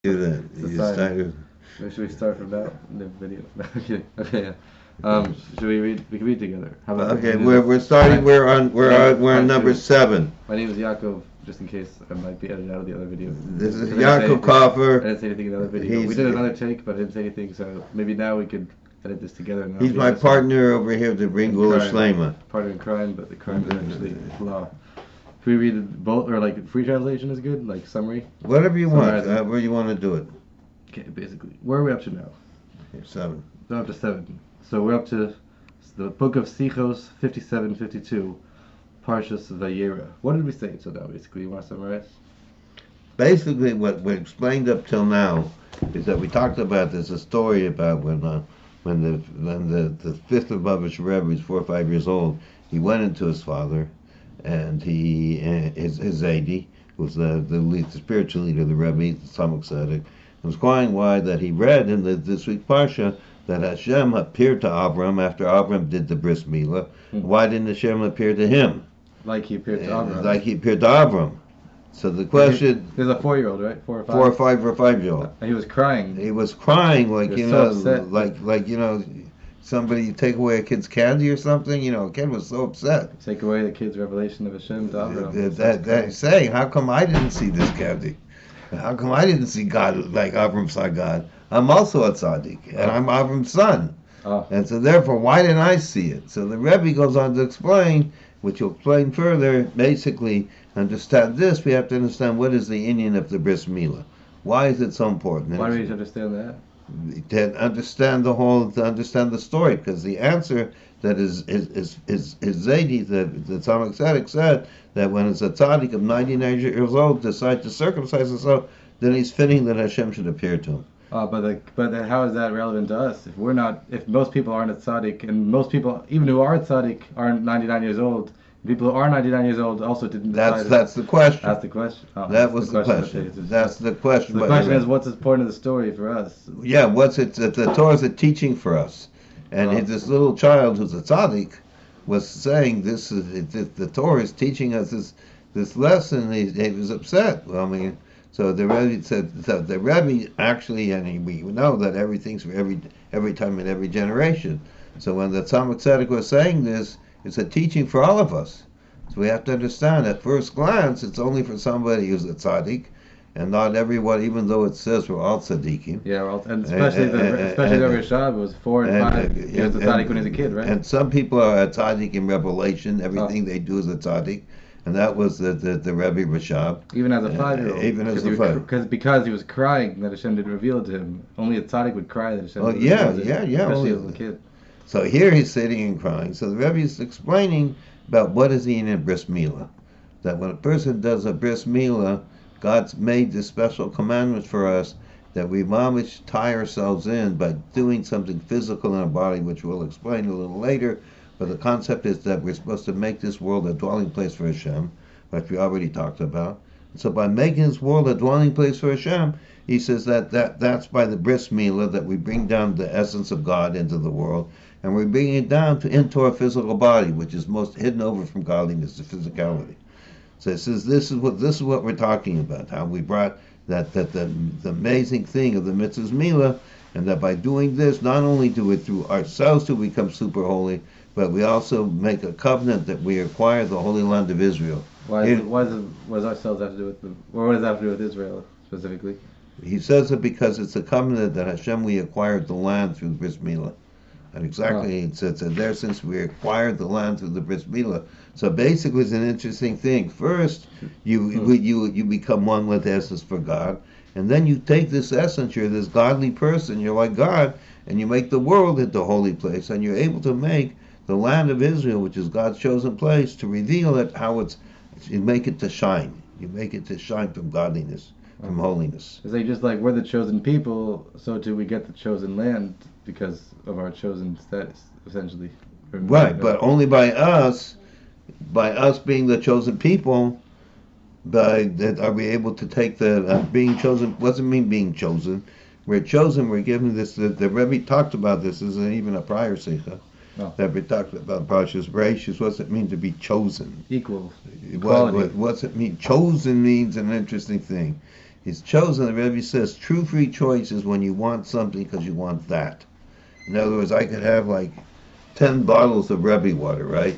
Do that. You started. Should we start from now? The video. Okay. Okay. Yeah. Should we read? We can read together. How about Okay, we're starting. We're on number 7. My name is Yackov. Just in case I might be edited out of the other video. This is Yackov Kaufer. I didn't say anything in the other video. We did another take, but I didn't say anything. So maybe now we could edit this together. And he's my partner over here to bring Gula Shlema. Partner in crime, but the crime is actually law. Can we read both, or like free translation is good, like summary? Whatever you want, however you want to do it. Okay, basically. Where are we up to now? 7. We're up to 7. So we're up to the book of Hasichos 57-52, Parshas Vayeira. What did we say until now, basically? You want to summarize? Basically, what we explained up till now is that we talked about, there's a story about when the fifth of Babish Rebbe was 4 or 5 years old, he went into his father, and his Zaidi, who was the spiritual leader of the Rebbe, the Samach Tzedek, was crying why that he read in this week's Parsha that Hashem appeared to Avram after Avram did the bris milah. Why didn't Hashem appear to him? Like he appeared to Avram. Like he appeared to Avram. So the question... He was a 4-year-old, right? 4 or 5? 4 or 5 or 5-year-old. And he was crying. He was crying like, he was so upset. like somebody take away a kid's candy or something. A kid was so upset. Take away the kid's revelation of Hashem to Avram. That saying, how come I didn't see this candy? How come I didn't see God like Avram saw God? I'm also a tzaddik, and I'm Avram's son. And so therefore, why didn't I see it? So the Rebbe goes on to explain, which will explain further, basically, understand this, we have to understand what is the Indian of the bris milah. Why is it so important? Why do we need to understand that? To understand the story, because the answer that is Zaidi, the Tzaddik Tzedek said that when it's a tzaddik of 99 years old decides to circumcise himself, then he's fitting that Hashem should appear to him. But how is that relevant to us? If most people aren't a tzaddik, and most people, even who are a tzaddik, aren't 99 years old, people who are 99 years old also didn't decide. That's the question. That's the question. That was the question. That's the question. The question is, what's the point of the story for us? Yeah, the Torah is a teaching for us. And this little child who's a tzaddik was saying the Torah is teaching us this lesson. He was upset. So the Rebbe said, the Rebbe actually, and we know that everything's for every time in every generation. So when the Tzaddik Tzedek was saying this, it's a teaching for all of us. So we have to understand, at first glance, it's only for somebody who's a tzaddik, and not everyone, even though it says we're all tzaddikim. Yeah, and especially the Rishab was 4 and 5. He was a tzaddik when he was a kid, right? And some people are a tzaddik in Revelation. Everything they do is a tzaddik. And that was the Rebbe Rashab. Even as a 5-year-old. Even as a 5-year-old. Because he was crying that Hashem didn't reveal it to him. Only a tzaddik would cry that Hashem didn't reveal it to him. Especially as a kid. So here he's sitting and crying. So the Rebbe is explaining about what is the in bris milah. That when a person does a bris milah, God's made this special commandment for us that we mamish tie ourselves in by doing something physical in our body, which we'll explain a little later. But the concept is that we're supposed to make this world a dwelling place for Hashem, which we already talked about. And so by making this world a dwelling place for Hashem, he says that's by the bris milah that we bring down the essence of God into the world, and we bring it down into our physical body, which is most hidden over from godliness, the physicality. So it says this is what we're talking about. How we brought that the amazing thing of the mitzvah's milah, and that by doing this, not only do it through ourselves to become super holy, but we also make a covenant that we acquire the Holy Land of Israel. What does ourselves have to do with what does that have to do with Israel specifically? He says it because it's a covenant that Hashem, we acquired the land through the bris milah. And exactly, it says there, since we acquired the land through the bris milah. So basically, it's an interesting thing. First, you become one with the essence for God, and then you take this essence. You're this godly person. You're like God, and you make the world into a holy place, and you're able to make the land of Israel, which is God's chosen place, to reveal it you make it to shine. You make it to shine from godliness, from holiness. It's like just like we're the chosen people, so too we get the chosen land because of our chosen status, essentially. Right, but only by us being the chosen people, are we able to take the being chosen. What does it mean being chosen? We're chosen. We're given this. The Rebbe talked about this. This isn't even a prior sikha. No. That we talked about Parshas Bereishis. What's it mean to be chosen? Equal. What's it mean? Chosen means an interesting thing. He's chosen. The Rebbe says true free choice is when you want something because you want that. In other words, I could have like 10 bottles of Rebbe water, right?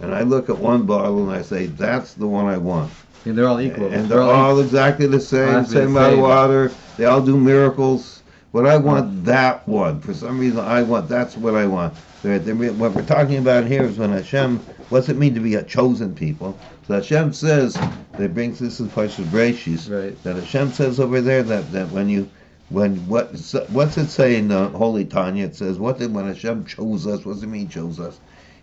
And I look at one bottle and I say, that's the one I want. And they're all equal. And they're all exactly the same, same amount of water. They all do miracles. But I want that one. For some reason, that's what I want. What we're talking about here is when Hashem, what's it mean to be a chosen people? So Hashem says, this is Parshas Bereishis, right, that Hashem says over there that what's it say in the Holy Tanya? It says, when Hashem chose us, what does it mean chose us?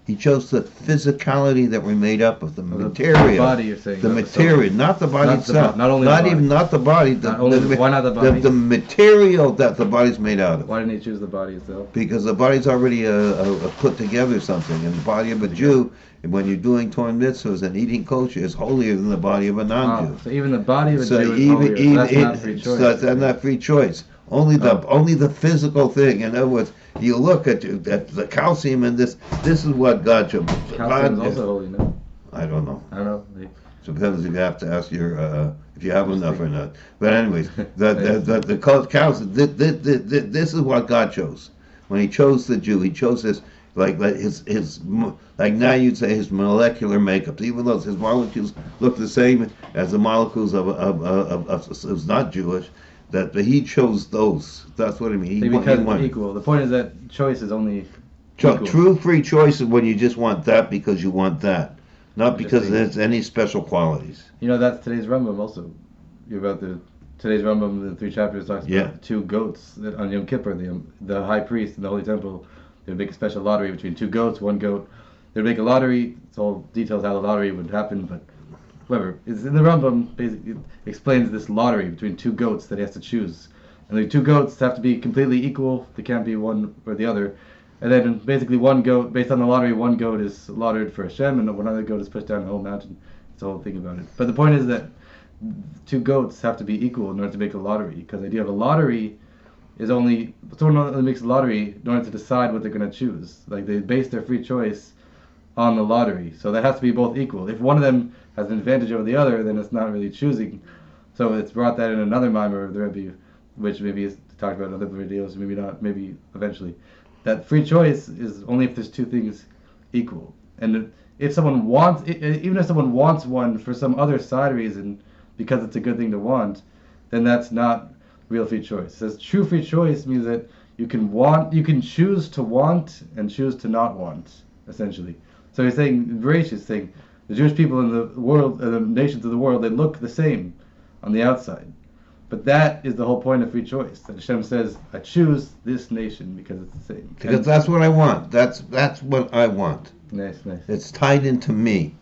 He chose the physicality that we're made up of, the material. The body, you're saying. The material, not the body itself. Not even not the body. Why not the body? The material that the body's made out of. Why didn't he choose the body itself? Because the body's already put together something. And the body of a Jew, when you're doing Torah mitzvahs and eating kosher, is holier than the body of a non-Jew. So even the body of a Jew is holier. That's not free choice. So that's not free choice. Only the physical thing. In other words, you look at the calcium and this is what God chose. Calcium is also holy, no? I don't know. I don't know. Depends if you have to ask your if you have enough or not. But anyways, the calcium. This is what God chose. When He chose the Jew, He chose his like now you'd say his molecular makeup. Even though his molecules look the same as the molecules of not Jewish. That He chose those. That's what I mean. Because it's equal. The point is that choice is only equal. True free choice is when you just want that because you want that, not because there's any special qualities. That's today's Rambam also. Today's Rambam, the 3 chapters talks about 2 goats that on Yom Kippur, the high priest in the Holy Temple, they would make a special lottery between 2 goats, 1 goat. They would make a lottery. It's all details how the lottery would happen, but whatever. It's in the Rambam, basically it explains this lottery between 2 goats that he has to choose. And the 2 goats have to be completely equal. They can't be one or the other. And then basically 1 goat, based on the lottery, 1 goat is slaughtered for Hashem and 1 other goat is pushed down the whole mountain. It's the whole thing about it. But the point is that 2 goats have to be equal in order to make a lottery. Because the idea of a lottery is someone only makes a lottery in order to decide what they're going to choose. Like they base their free choice on the lottery. So that has to be both equal. If one of them has an advantage over the other, then it's not really choosing. So it's brought that in another mimer of the Rebbe, which maybe is talked about in other videos, maybe not, maybe eventually. That free choice is only if there's 2 things equal. And if someone wants, even if someone wants one for some other side reason, because it's a good thing to want, then that's not real free choice. It says true free choice means that you can choose to want and choose to not want, essentially. So he's saying, Bereishis saying, the Jewish people in the world, the nations of the world, they look the same on the outside. But that is the whole point of free choice. That Hashem says, I choose this nation because it's the same. Because that's what I want. That's what I want. Nice. It's tied into me.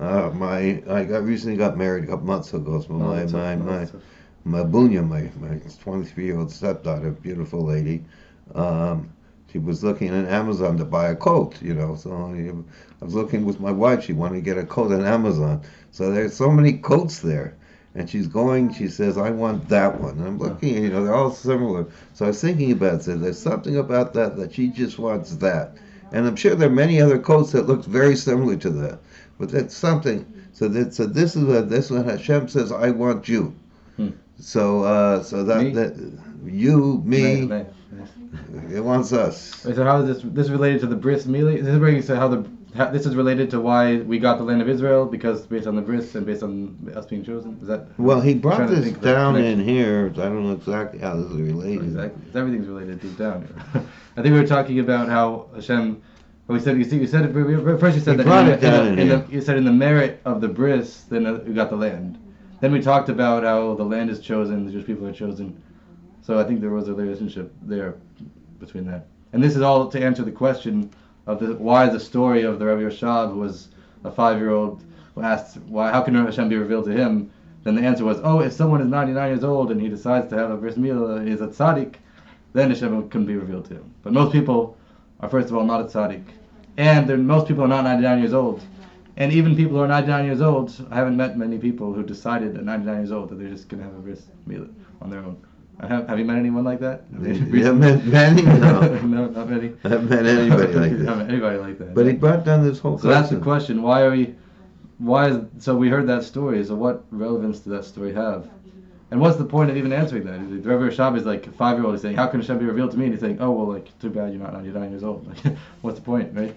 I recently got married a couple months ago. So my bunya, my 23-year-old stepdaughter, beautiful lady, she was looking on Amazon to buy a coat, So I was looking with my wife. She wanted to get a coat on Amazon. So there's so many coats there. And she says, I want that one. And I'm looking, they're all similar. So I was thinking about it. There's something about that she just wants that. And I'm sure there are many other coats that look very similar to that. But that's something. So this is when Hashem says, I want you. So that you, me, nice. It wants us. Wait, so how is this related to the bris milah? This is where you say this is related to why we got the land of Israel, because based on the bris and based on us being chosen. Is that? Well, he brought this down in here. I don't know exactly how this is related. Exactly, everything's related deep down here. I think we were talking about how Hashem. Well, you said first. You said that you said in the merit of the bris, then we got the land. Then we talked about how the land is chosen, the Jewish people are chosen. So I think there was a relationship there between that. And this is all to answer the question of why the story of the Rabbi Yoshav, who was a 5-year-old, who asked how can Hashem be revealed to him. Then the answer was, if someone is 99 years old and he decides to have a bris milah, is a tzaddik, then Hashem can be revealed to him. But most people are, first of all, not a tzaddik. And most people are not 99 years old. And even people who are 99 years old, I haven't met many people who decided at 99 years old that they're just going to have a bris milah on their own. Have you met anyone like that? You haven't met many? No. No, not many. I haven't met anybody like that. I haven't met anybody like that. But he brought down this whole question. So that's the question. So we heard that story. So what relevance did that story have? And what's the point of even answering that? The Rebbe Rashab is like a 5-year-old. He's saying, how can Hashem be revealed to me? And he's saying, oh, well, like, too bad you're not 99 years old. Like, what's the point, right?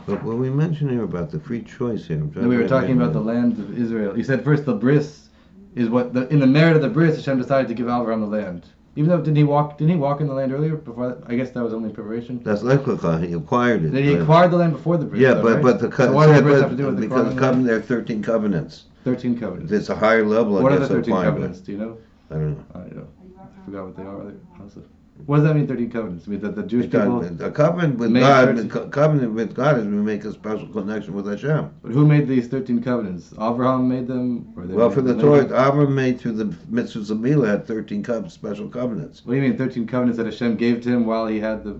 But what we mentioned here about the free choice here. No, we were talking about the land of Israel. You said first the bris is what, in the merit of the bris, Hashem decided to give Abraham the land. Even though, didn't he walk in the land earlier? Before that? I guess that was only preparation. That's Lechacha. He acquired it. Then he acquired the land before the bris. Yeah, though, but right? the so what does the bris have to do with the because covenant, there are 13 covenants. 13 covenants. It's a higher level. What I are guess, the 13 of covenants? Do you know? I don't know. I don't know. I forgot what they are. Also. What does that mean, 13 covenants? I mean, that the Jewish people... A covenant with God, covenant with God is we make a special connection with Hashem. But who made these 13 covenants? Abraham made them? Or Well, for the Torah, Abraham made through the mitzvahs of Milah had 13 special covenants. What do you mean 13 covenants that Hashem gave to him while he had the...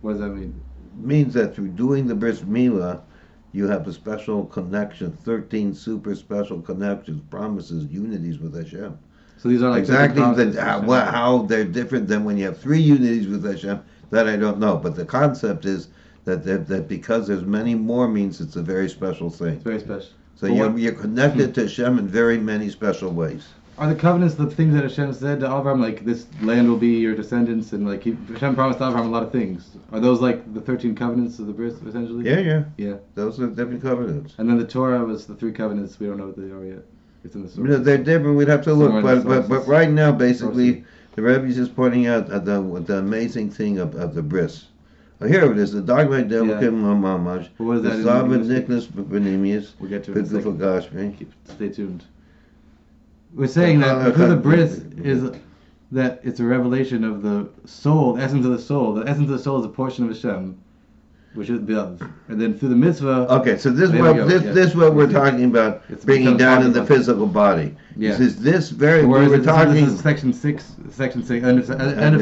What does that mean? It means that through doing the bris milah, you have a special connection, 13 super special connections, promises, unities with Hashem. So these are like exactly how they're different than when you have 3 unities with Hashem. That I don't know, but the concept is that because there's many more means it's a very special thing. It's very special. So you're connected to Hashem in very many special ways. Are the covenants the things that Hashem said to Abraham, like this land will be your descendants, and like Hashem promised Abraham a lot of things? Are those like the 13 covenants of the bris, essentially? Yeah. Those are different covenants. And then the Torah was the 3 covenants. We don't know what they are yet. It's in the source. They're different. We'd have to look, but right now, basically, the Rebbe is just pointing out the amazing thing of the bris. Here it is, the dogma Delkim Mamash, the Sovereign Nicholas Benemius, we'll get to it in a second. Stay tuned. We're saying that because the bris is that it's a revelation of the soul, the essence of the soul. The essence of the soul is a portion of Hashem, which is Bilav. And then through the mitzvah... Okay, so this is what we're talking about, bringing down in the physical body. Yeah. This very... We're talking... This is section 6, end of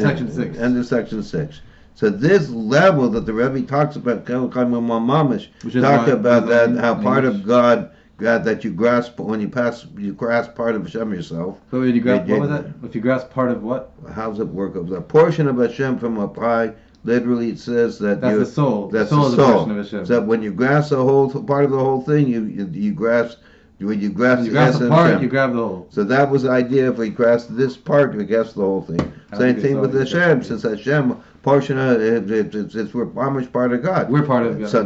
section 6. End of section 6. So this level that the Rebbe talks about, talks about that, how part of God that you grasp when you grasp part of Hashem yourself. So when you grasp, what was that? If you grasp part of what? How does it work? Of the portion of Hashem from up high. Literally, it says that that's the soul. That's the soul is a portion of Hashem. So when you grasp the whole part of the whole thing, you grasp. When you grasp the part, you grab the whole. So that was the idea. If we grasp this part, we grasp the whole thing. Same thing with Hashem. Since Hashem portion of we're much part of God. We're part of God. So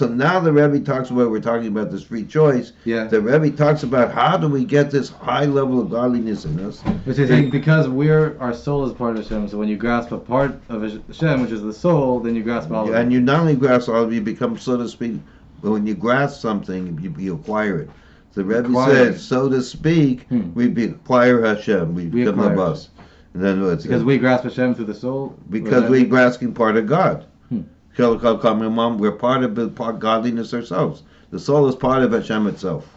now the Rebbe talks about, we're talking about this free choice. Yeah. The Rebbe talks about how do we get this high level of godliness in us. Which is saying because our soul is part of Hashem. So when you grasp a part of Hashem, which is the soul, then you grasp all of it. And you not only grasp all of it, you become, so to speak, but when you grasp something, you acquire it. The Rebbe says, so to speak, we acquire Hashem. We become a bus. In other words, because we grasp Hashem through the soul? Because we're grasping part of God. We're part of godliness ourselves. The soul is part of Hashem itself.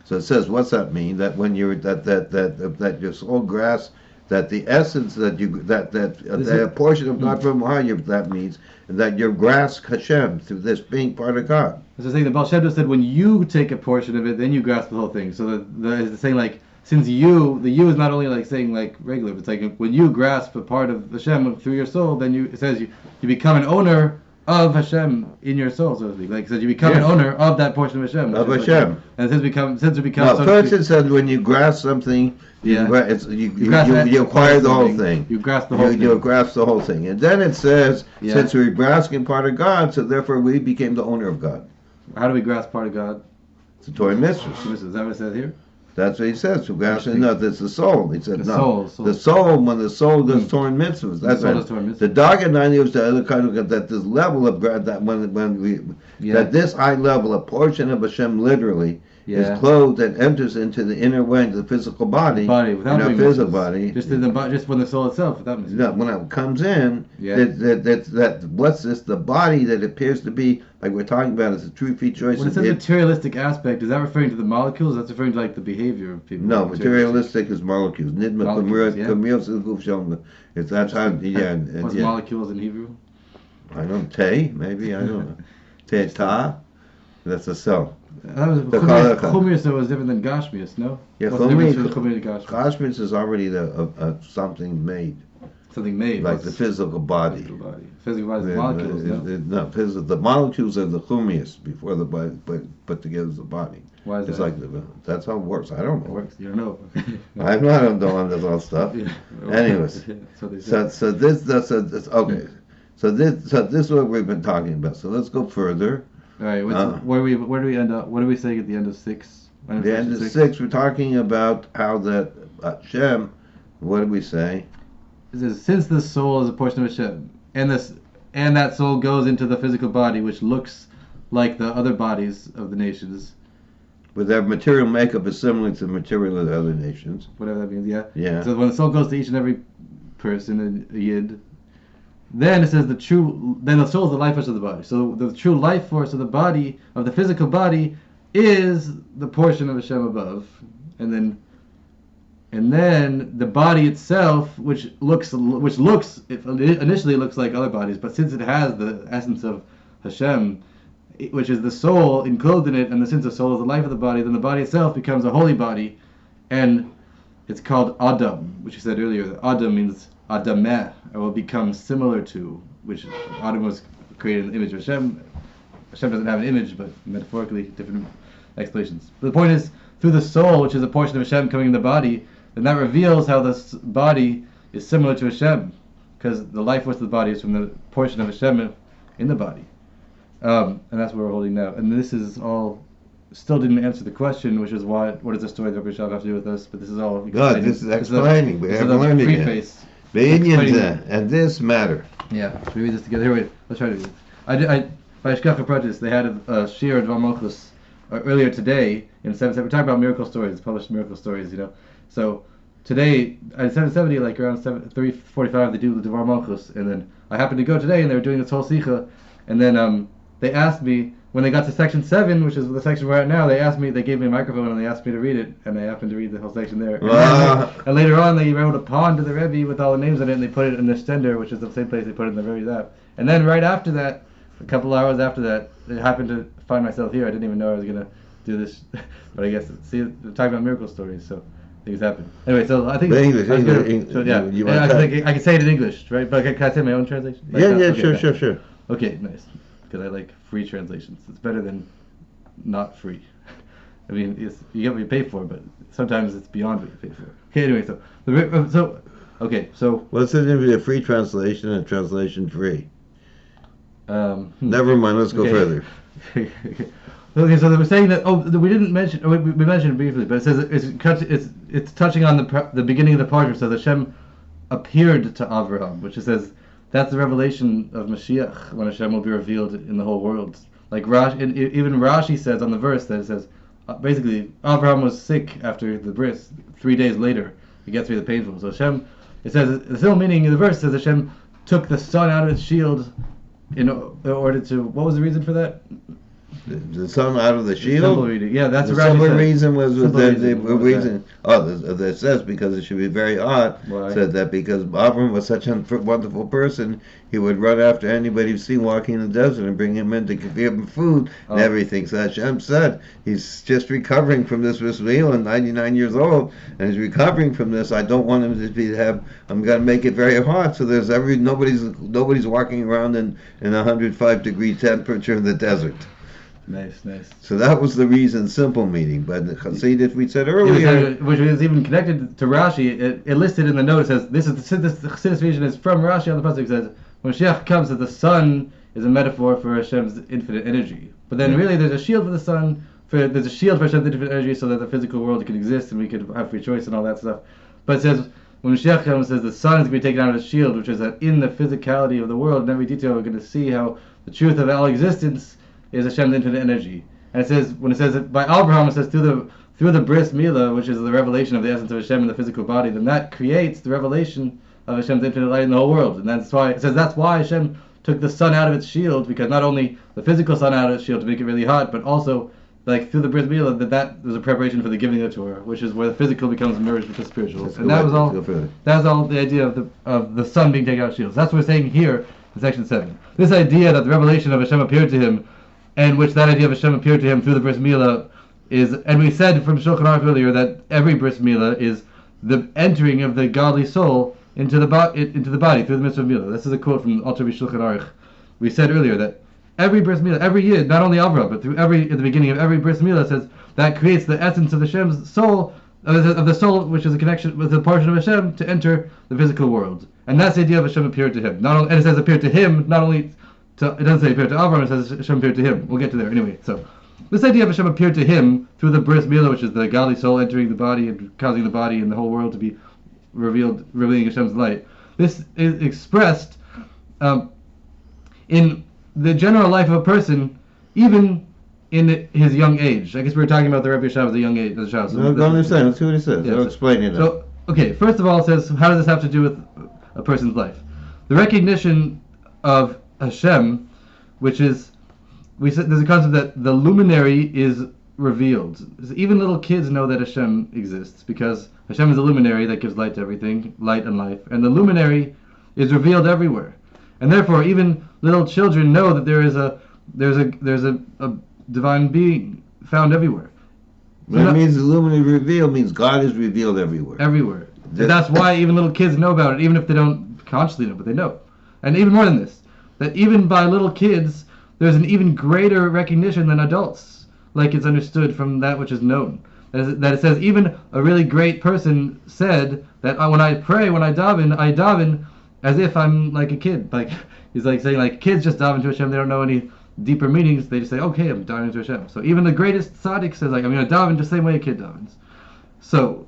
So it says, what's that mean? That when you're that your soul grasps that the essence that portion of God from high, that means that you grasp Hashem through this being part of God. It's the thing. The Baal Shem Tov said, when you take a portion of it, then you grasp the whole thing. So it's saying like, since the you is not only like saying like regular, but it's like when you grasp a part of Hashem through your soul, then it says you become an owner of Hashem in your soul, so to speak. Like it says you become an owner of that portion of Hashem. Of Hashem. Like, and since it becomes. No, first it says when you grasp something, you acquire the whole thing. You grasp the whole thing. You grasp the whole thing, and then it says since we're grasping part of God, so therefore we became the owner of God. How do we grasp part of God? It's the Torah mitzvahs. Is that what it says here? That's what he says. No, that's the soul. He said no. Soul. The soul, when the soul does Torah mitzvahs, that's right. The Daga 90 was the other kind of that this level of God that that this high level, a portion of Hashem literally is clothed and enters into the inner way, into the physical body. Without the physical body. Just when the soul itself. That makes sense. When it comes in, that what's this? The body that appears to be like we're talking about is a true free choice. When it says materialistic aspect, is that referring to the molecules? That's referring to like the behavior of people. No, materialistic is molecules. Nidma If that's how. What's molecules in Hebrew? I don't maybe I don't know. Ta. That's a cell. That was Chumius was different than Gashmius, no? Yeah, Gashmius is already something made. Something made. Like the physical body. Physical body is the molecules, the molecules are the Chumius before the body, put together as the body. Why is It's that? like that's how it works. I don't It know. works. You don't know. I'm not on this all stuff. Yeah. Anyways, So they so say. this okay. So this is what we've been talking about. So let's go further. All right. Where do we end up? What are we saying at the end of 6? The end of 6, we're talking about how that Hashem. What did we say? It says, since the soul is a portion of Hashem, and that soul goes into the physical body, which looks like the other bodies of the nations. But their material makeup is similar to the material of the other nations. Whatever that means, yeah. Yeah. So when the soul goes to each and every person, a yid, then it says then the soul is the life force of the body. So the true life force of the body, of the physical body, is the portion of Hashem above, and then the body itself, which initially looks like other bodies, but since it has the essence of Hashem, which is the soul enclosed in it, and since the soul is the life of the body, then the body itself becomes a holy body, and it's called Adam, which you said earlier. Adam means Adameh, or will become similar to, which Adam was created in the image of Hashem. Hashem doesn't have an image, but metaphorically, different explanations. But the point is, through the soul, which is a portion of Hashem coming in the body, then that reveals how this body is similar to Hashem, because the life force of the body is from the portion of Hashem in the body. And that's what we're holding now. And this is all, still didn't answer the question, which is what does the story of Rebbe have to do with us? But this is all God, this is explaining. We haven't learned it yet. The Indians and this matter. Yeah, should we read this together? Here, wait, let's try to read this. By Yackov Kaufer, they had a shir of Dvar Malchus earlier today in 770. We're talking about miracle stories, published miracle stories, So today, at 770, like around 3:45, they do the Dvar Malchus, and then I happened to go today, and they were doing this whole sikha, and then they asked me, when they got to section 7, which is the section we're at now, they gave me a microphone and they asked me to read it, and I happened to read the whole section there. And later on, they wrote a pawn to the Rebbe with all the names on it, and they put it in the stender, which is the same place they put it in the Rebbe's app. And then right after that, a couple hours after that, it happened to find myself here. I didn't even know I was going to do this, but I guess, see, we're talking about miracle stories, so things happen. Anyway, so I think English. So, yeah, I can say it in English, right? But can I say my own translation? Sure. Okay, nice. Because I like free translations. It's better than not free. I mean, you get what you pay for, but sometimes it's beyond what you pay for. Okay, anyway, so what's the difference between a free translation and translation free? Never mind. Let's go further. Okay, so they were saying that. We didn't mention. We mentioned it briefly, but it says it's touching on the beginning of the parsha. So Hashem appeared to Avraham, which it says. That's the revelation of Mashiach, when Hashem will be revealed in the whole world. Like even Rashi says on the verse that it says, basically, Abraham was sick after the bris. 3 days later, he gets through the painful. So Hashem, it says, the still meaning of the verse says Hashem took the sun out of its shield in order to, what was the reason for that? The sun out of the shield? Yeah, that's the what Rashi simple said. reason was Simple the reason. reason. It says because it should be very hot. Why? Said that because Abram was such a wonderful person, he would run after anybody he'd see walking in the desert and bring him in to give him food and everything. So Hashem said he's just recovering from this meal and 99 years old, and he's recovering from this. I don't want him to have. I'm going to make it very hot, so there's nobody's walking around in 105-degree temperature in the desert. Nice. So that was the reason, simple meaning. But the Chassidus we said earlier, which is even connected to Rashi, it listed in the note. It says the Chassidus vision is from Rashi on the pasuk. It says when Mashiach comes, that the sun is a metaphor for Hashem's infinite energy. But then really, there's a shield for the sun. There's a shield for Hashem's infinite energy, so that the physical world can exist and we could have free choice and all that stuff. But it says when Mashiach comes, it says the sun is going to be taken out of the shield, which is that in the physicality of the world, in every detail, we're going to see how the truth of all existence is Hashem's infinite energy. And it says, when it says it by Abraham, it says through the bris milah, which is the revelation of the essence of Hashem in the physical body, then that creates the revelation of Hashem's infinite light in the whole world. And that's why it says that's why Hashem took the sun out of its shield, because not only the physical sun out of its shield to make it really hot, but also like through the bris milah that was a preparation for the giving of the Torah, which is where the physical becomes merged with the spiritual. And that was all the idea of the sun being taken out of shields. That's what we're saying here in section 7. This idea that the revelation of Hashem appeared to him, and which that idea of Hashem appeared to him through the bris milah is, and we said from Shulchan Aruch earlier that every bris milah is the entering of the godly soul into the body through the mitzvah of milah. This is a quote from Alter Rebbe Shulchan Aruch. We said earlier that every bris milah, every yid, not only Avraham, but at the beginning of every bris milah says that creates the essence of Hashem's soul, of the soul, which is a connection with a portion of Hashem, to enter the physical world. And that's the idea of Hashem appeared to him. Not only, and it says appeared to him, not only to, it doesn't say appeared to Avram, it says Hashem appeared to him. We'll get to there anyway. So this idea of Hashem appeared to him through the bris milah, which is the godly soul entering the body and causing the body and the whole world to be revealing Hashem's light. This is expressed in the general life of a person, even in his young age. I guess we were talking about the Rebbe Shav as a young age. As a child. So no, go understand. Let's see what he says. Yeah, I'll explain it. So, okay, first of all, it says, how does this have to do with a person's life? The recognition of Hashem, which is, we said there's a concept that the luminary is revealed. So even little kids know that Hashem exists because Hashem is a luminary that gives light to everything, light and life, and the luminary is revealed everywhere. And therefore, even little children know that there's a divine being found everywhere. That means the luminary revealed means God is revealed everywhere. Everywhere. That's why even little kids know about it, even if they don't consciously know, but they know. And even more than this, that even by little kids, there's an even greater recognition than adults, like it's understood from that which is known. That it says even a really great person said that when I pray, when I daven as if I'm like a kid. Like he's like saying like kids just daven to Hashem, they don't know any deeper meanings. They just say, okay, I'm davening to Hashem. So even the greatest tzaddik says like I'm going to daven just the same way a kid davens. So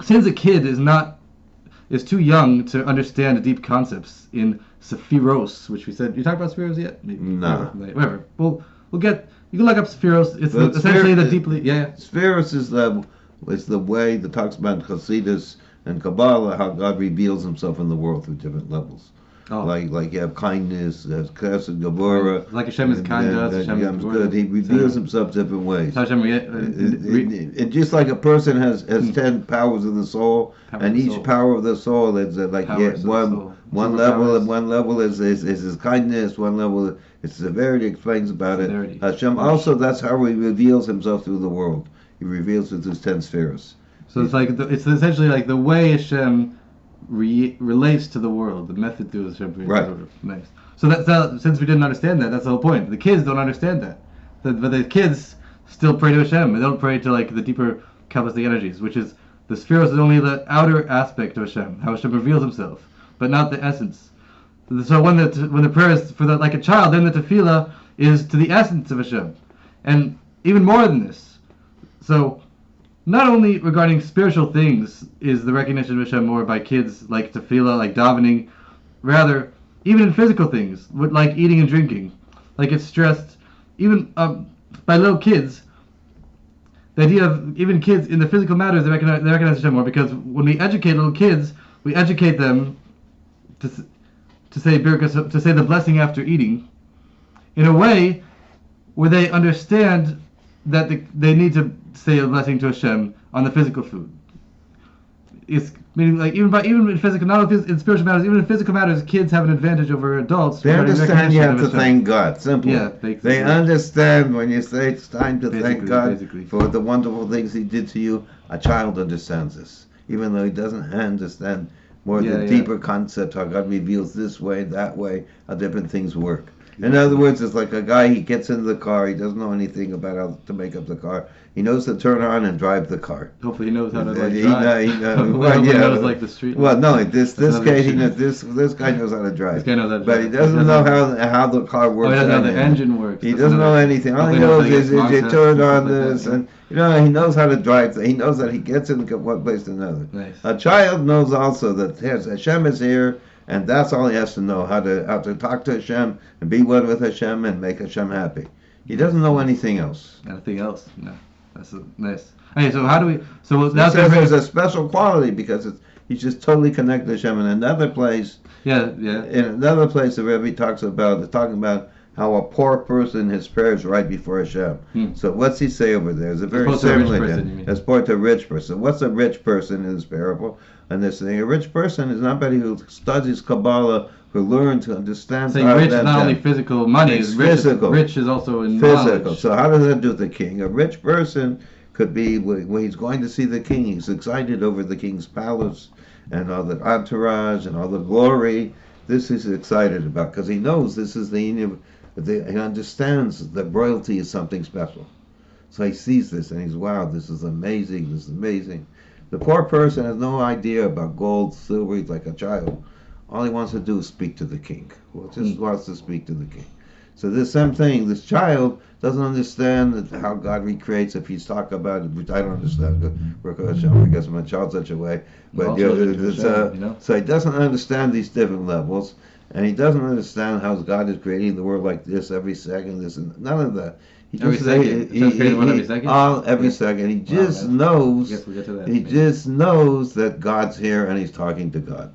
since a kid is too young to understand the deep concepts in Sephiros, which we said, you talked about Sephiros yet? Maybe. No. Whatever. We'll get. You can look up Sephiros. It's essentially the deeply. Yeah. Sephiros is the way that talks about Chassidus and Kabbalah, how God reveals Himself in the world through different levels. Oh. Like you have kindness, there's Chesed, Gevurah. Like Hashem is kind to us, Hashem is good. He reveals Himself different ways. Hashem, it just like a person has 10 powers of the soul, and each power of the soul is like one level is His kindness, one level is severity. Explains about it. Hashem also, that's how He reveals Himself through the world. He reveals it through 10 spheres. So it's like it's essentially like the way Hashem relates to the world, the method through Hashem. Right. Nice. So since we didn't understand that, that's the whole point. The kids don't understand that, but the kids still pray to Hashem. They don't pray to like the deeper Kabbalistic energies, which is the spheros is only the outer aspect of Hashem, how Hashem reveals Himself, but not the essence. So when the prayer is for like a child, then the tefillah is to the essence of Hashem, and even more than this. So not only regarding spiritual things is the recognition of Hashem more by kids, like tefillah, like davening, rather, even in physical things, like eating and drinking, like it's stressed, even by little kids, the idea of even kids in the physical matters, they recognize Hashem more, because when we educate little kids, we educate them to say birkas, to say the blessing after eating, in a way where they understand that they need to say a blessing to Hashem on the physical food. It's meaning like even in physical, not in spiritual matters, even in physical matters, kids have an advantage over adults. They understand you have to thank God. Simple. Yeah, they understand when you say it's time to thank God for the wonderful things He did to you. A child understands this, even though he doesn't understand more the deeper concept, how God reveals this way, that way, how different things work. In other words, it's like a guy, he gets into the car, he doesn't know anything about how to make up the car. He knows to turn on and drive the car. Hopefully he knows how to drive. He knows like the street. Well, no, this case, this guy knows how to drive. This guy knows how to drive. But he doesn't know how the car works. He doesn't know how the engine works. He doesn't know anything. All he knows is you turn on this, and he knows how to drive. He knows that he gets in one place to another. Nice. A child knows also that Hashem is here. And that's all he has to know, how to talk to Hashem and be one with Hashem and make Hashem happy. He doesn't know anything else. Anything else? No. That's nice. Okay, so how do we... So now there's a special quality because he's just totally connected to Hashem. In another place... In another place the Rebbe talking about how a poor person, his prayer is right before Hashem. So what's he say over there? It's a very similar as opposed to a rich person. What's a rich person in this parable? And this thing, a rich person is not somebody who studies Kabbalah, who learns to understand. Saying rich is not only physical money, is physical. Rich is also in physical. Knowledge. So how does that do with the king? A rich person could be when he's going to see the king, he's excited over the king's palace and all the entourage and all the glory. This he's excited about because he knows this is he understands that royalty is something special. So he sees this and he's, wow, this is amazing, this is amazing. The poor person has no idea about gold, silver, he's like a child. All he wants to do is speak to the king. Well, just wants to speak to the king. So this same thing, this child doesn't understand how God recreates. If he's talking about it, which I don't understand, because my child's such a way. But so he doesn't understand these different levels, and he doesn't understand how God is creating the world like this every second. This and none of that. He every just second. every second. He just knows. He just knows that God's here and he's talking to God.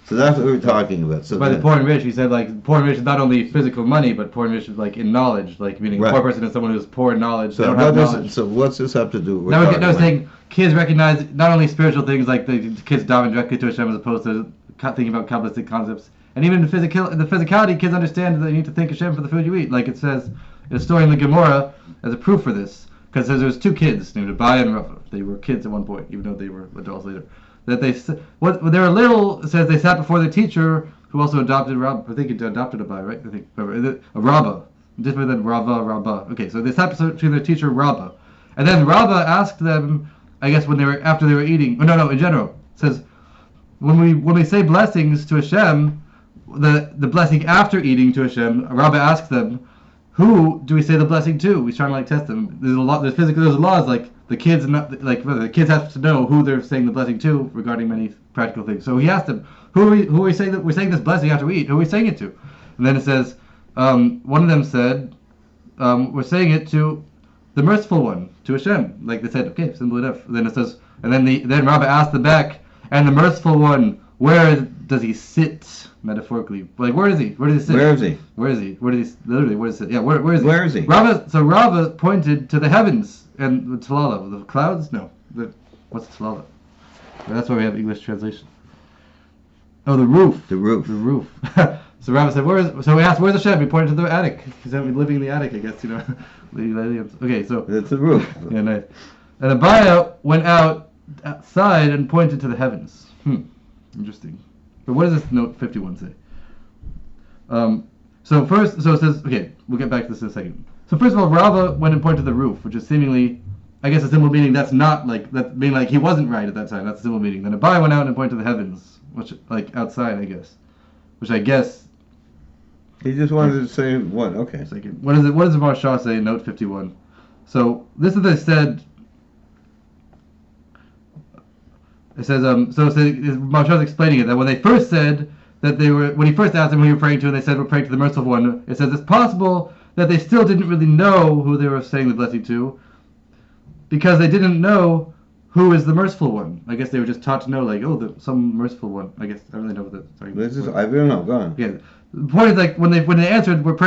So that's what we're talking about. So by the poor and rich, he said like poor and rich is not only physical money, but poor and rich is like in knowledge, like meaning a poor person is someone who's poor in knowledge. So, so what's this have to do with? I was saying kids recognize not only spiritual things like the kids diving directly to Hashem as opposed to thinking about Kabbalistic concepts, and even in the physicality, kids understand that you need to thank Hashem for the food you eat. Like it says in a story in the Gemara as a proof for this, because there's two kids named Abaye and Rava. They were kids at one point, even though they were adults later. That they were little, it says they sat before the teacher who also adopted Rabba. I think he adopted Abaye, right? I think a Rabba, different than Rabba. Okay, so they sat between their teacher Rabba, and then Rabba asked them, I guess after they were eating. No, in general, it says when we say blessings to Hashem, the blessing after eating to Hashem, Rabba asked them, who do we say the blessing to? He's trying to like test them. There's laws like. The kids have to know who they're saying the blessing to regarding many practical things. So he asked them, who are we saying that we're saying this blessing after we eat? Who are we saying it to? And then it says, one of them said, we're saying it to the merciful one, to Hashem. Like they said, okay, simple enough. And then it says, and then Rabbi asked them back, and the merciful one, where does he sit? Metaphorically, like where is he? Where does he sit? Where is he? Where is he? Where does he? Literally, where is it? Yeah, where is he? Where is he? Rabba pointed to the heavens and the Tlala, the clouds. No, what's Tlala? That's why we have English translation. Oh, the roof. The roof. The roof. So Rabba said, So we asked, where's Hashem? He pointed to the attic. He's living in the attic, I guess. Okay, so. That's the roof. Yeah, nice. And Abaye went outside and pointed to the heavens. Interesting. But what does this note 51 say? So it says, okay, we'll get back to this in a second. So first of all, Rava went and pointed to the roof, which is seemingly, I guess, a simple meaning. That's not like that, meaning like he wasn't right at that time. That's a simple meaning. Then Abaye went out and pointed to the heavens, which like outside, I guess, which I guess. He just wanted to say what? Okay. What is it? What does the Maharsha say in note 51? So this is what they said. It says, Maharsha is explaining it, that when they first said that when he first asked them who he was praying to, and they said we're praying to the merciful one, it says it's possible that they still didn't really know who they were saying the blessing to, because they didn't know who is the merciful one. I guess they were just taught to know, like, some merciful one. I guess, I don't really know what that, I don't know, go on. Yeah. The point is, like, when they answered, we're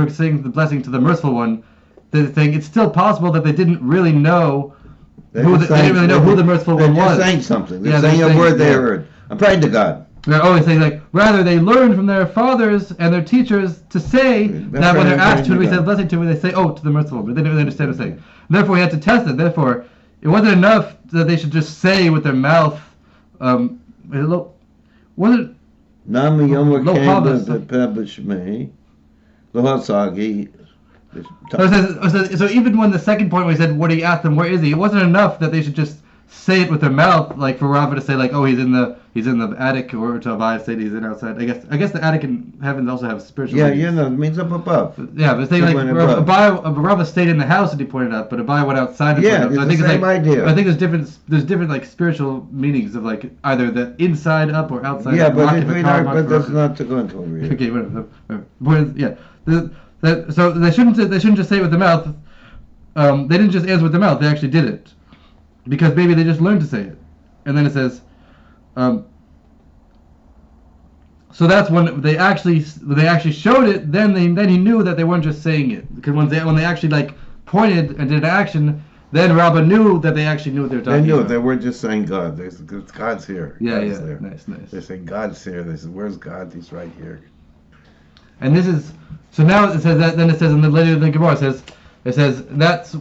saying the blessing to the merciful one, they're saying it's still possible that they didn't really know they didn't really know who the merciful one was. They're saying something. They're saying a word they heard. I'm praying to God. They're always saying, like, rather they learned from their fathers and their teachers to say that when they're asked who we say the blessing to, they say, to the merciful one. But they didn't really understand what they're saying. Therefore, we had to test it. Therefore, it wasn't enough that they should just say with their mouth, wasn't Nami Yom Pebishmei, Lohasagi. So even when the second point where he said, what he asked them, where is he? It wasn't enough that they should just say it with their mouth, like for Rava to say, like, he's in the attic, or to Abaye say he's in outside. I guess the attic and heavens also have spiritual. Meanings. It means up above. Yeah, but saying like Rava stayed in the house and he pointed out, but Abaye went outside. And it's the same idea. I think there's different like spiritual meanings of like either the inside up or outside. Yeah, but that's not to go into over here. Okay, whatever. Yeah. So they shouldn't just say it with the mouth. They didn't just answer with the mouth. They actually did it, because maybe they just learned to say it. And then it says, so that's when they actually showed it. Then he knew that they weren't just saying it, because when they actually like pointed and did an action, then Rabba knew that they actually knew what they were talking about. They knew they weren't just saying God. God's here. God's there. Nice. They're saying God's here. They said, where's God? He's right here. And this is. So now it says that. Then it says in the later in the Gemara it says that's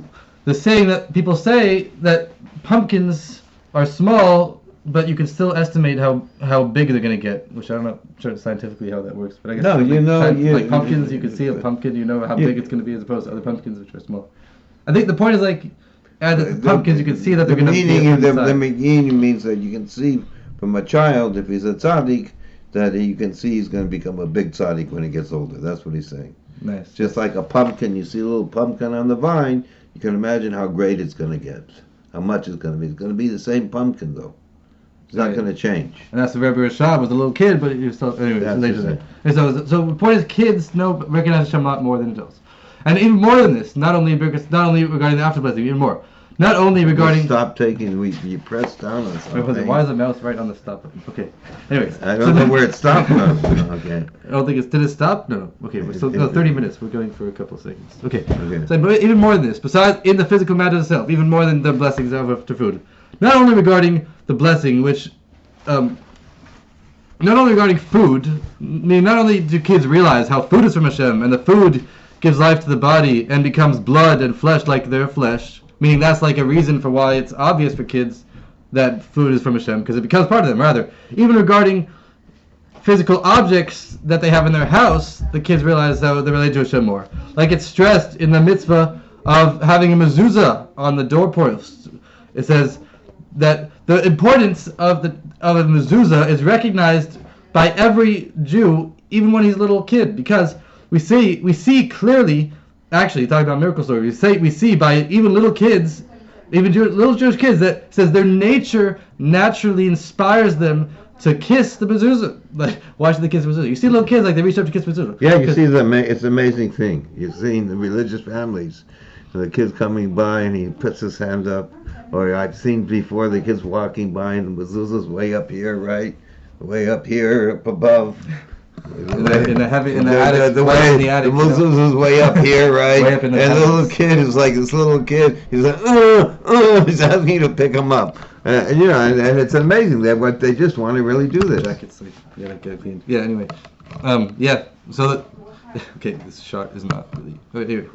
the saying that people say that pumpkins are small, but you can still estimate how big they're going to get. Which I'm not sure scientifically how that works, but I guess like pumpkins, you can see a pumpkin, you know how big it's going to be as opposed to other pumpkins which are small. I think the point is like, the pumpkins, you can see that they're going to be the meaning means that you can see from a child, if he's a tzaddik, that you can see he's going to become a big tzaddik when he gets older. That's what he's saying. Nice. Just like a pumpkin, you see a little pumpkin on the vine, you can imagine how great it's going to get, how much it's going to be. It's going to be the same pumpkin, though. It's not going to change. And that's the Rebbe Rashab was a little kid, but he was still, anyway, later than. And so the point is, kids recognize Hashem a lot more than adults. And even more than this, not only regarding the after blessing, even more. Not only regarding... Stop taking, you press down on something. Why is the mouse right on the stop button? Okay. Anyways. I don't know where it stopped. Okay. I don't think did it stop? No. Okay, so 30 minutes. We're going for a couple of seconds. Okay. So, but even more than this, besides in the physical matter itself, even more than the blessings after food. Not only regarding the blessing, which... not only regarding food, not only do kids realize how food is from Hashem, and the food gives life to the body and becomes blood and flesh like their flesh, meaning that's like a reason for why it's obvious for kids that food is from Hashem, because it becomes part of them. Rather, even regarding physical objects that they have in their house, the kids realize how they relate to Hashem more. Like it's stressed in the mitzvah of having a mezuzah on the doorpost. It says that the importance of a mezuzah is recognized by every Jew, even when he's a little kid, because we see clearly, actually talking about miracle stories, we see by even little kids, even little Jewish kids, that says their nature naturally inspires them to kiss the mezuzah. Like, why should they kiss the mezuzah? You see little kids, like they reach up to kiss the mezuzah. Yeah, you see it's an amazing thing. You've seen the religious families, the kids coming by and he puts his hand up, or I've seen before the kids walking by and the mezuzah's way up here, right? Way up here, up above. In the attic, the mezuzah is way up here, right? Way up in the and the little kid is like this little kid. He's like, he's asking you to pick him up. And it's amazing that what they just want to really do this. Yeah. Anyway, yeah. So that. Okay, this shot is not really. Anyway,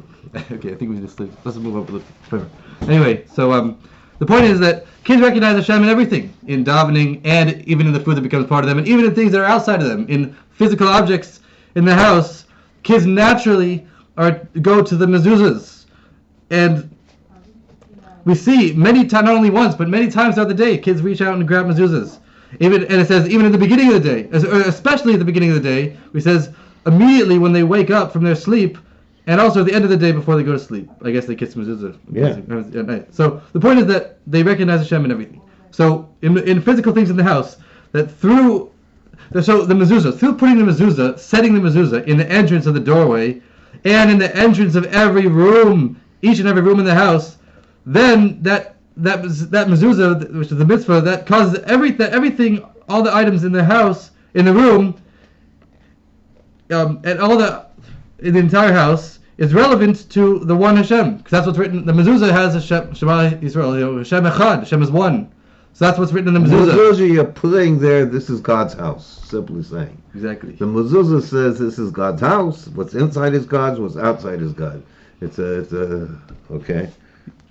okay. I think we just let's move up a little further. Anyway, so the point is that kids recognize Hashem in everything, in davening, and even in the food that becomes part of them, and even in things that are outside of them, in physical objects in the house. Kids naturally go to the mezuzahs, and we see many times, not only once, but many times throughout the day, kids reach out and grab mezuzahs. And it says even in the beginning of the day, especially at the beginning of the day, it says immediately when they wake up from their sleep, and also at the end of the day before they go to sleep. I guess they kiss mezuzah. Yeah. At night. So the point is that they recognize Hashem in everything. So in physical things in the house, that through the mezuzah, through putting the mezuzah, setting the mezuzah in the entrance of the doorway, and in the entrance of every room, each and every room in the house, then that mezuzah, which is the mitzvah, that causes everything, all the items in the house, in the room, and all in the entire house, is relevant to the one Hashem, because that's what's written. The mezuzah has Hashem, Shema Yisrael, Hashem Echad, Hashem is one. So that's what's written in the mezuzah. The mezuzah you're putting there, this is God's house, simply saying. Exactly. The mezuzah says this is God's house. What's inside is God's. What's outside is God. It's okay.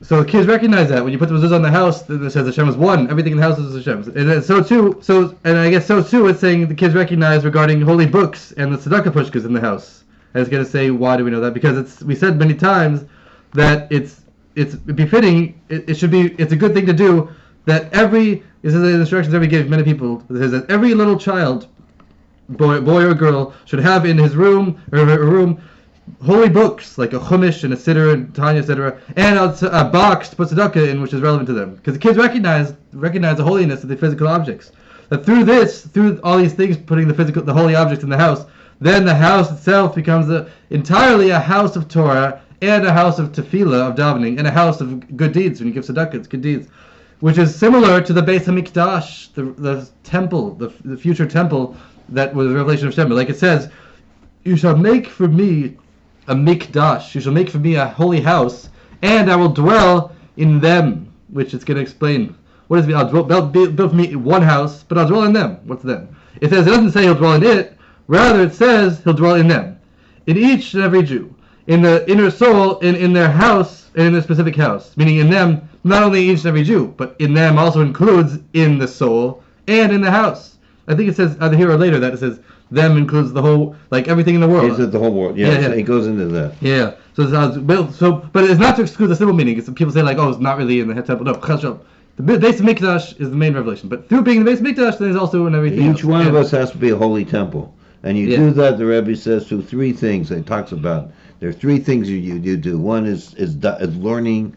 So kids recognize that when you put the mezuzah on the house, then it says Hashem is one. Everything in the house is Hashem's. And so too, it's saying the kids recognize regarding holy books and the tzedakah pushkas in the house. And it's going to say, why do we know that? Because we said many times that it's befitting. It's a good thing to do. That this is the instructions that we give many people. It says that every little child, boy or girl, should have in his room or her room holy books like a chumash and a siddur and tanya, etc., and a box to put tzedakah in, which is relevant to them. Because the kids recognize the holiness of the physical objects. That through all these things, putting the holy objects in the house, then the house itself becomes entirely a house of Torah and a house of tefillah, of davening, and a house of good deeds. When you give tzedakah, it's good deeds. Which is similar to the Beis HaMikdash, the temple, the future temple that was a revelation of Hashem. Like it says, you shall make for me a mikdash, you shall make for me a holy house, and I will dwell in them, which it's going to explain. What does it mean? I'll build for me one house, but I'll dwell in them. What's them? It doesn't say he'll dwell in it, rather it says he'll dwell in them. In each and every Jew. In the inner soul, in their house, and in their specific house. Meaning in them, not only each and every Jew, but in them also includes in the soul and in the house. I think it says either here or later that it says them includes the whole, like everything in the world. He said the whole world. Yeah, so he goes into that. Yeah. But it's not to exclude the simple meaning. It's people say like, oh, it's not really in the temple. No, the base of Mikdash is the main revelation. But through being the base of Mikdash, there's also in everything Each one of us has to be a holy temple. And you do that, the Rebbe says, through three things that he talks about. There are three things you do. One is learning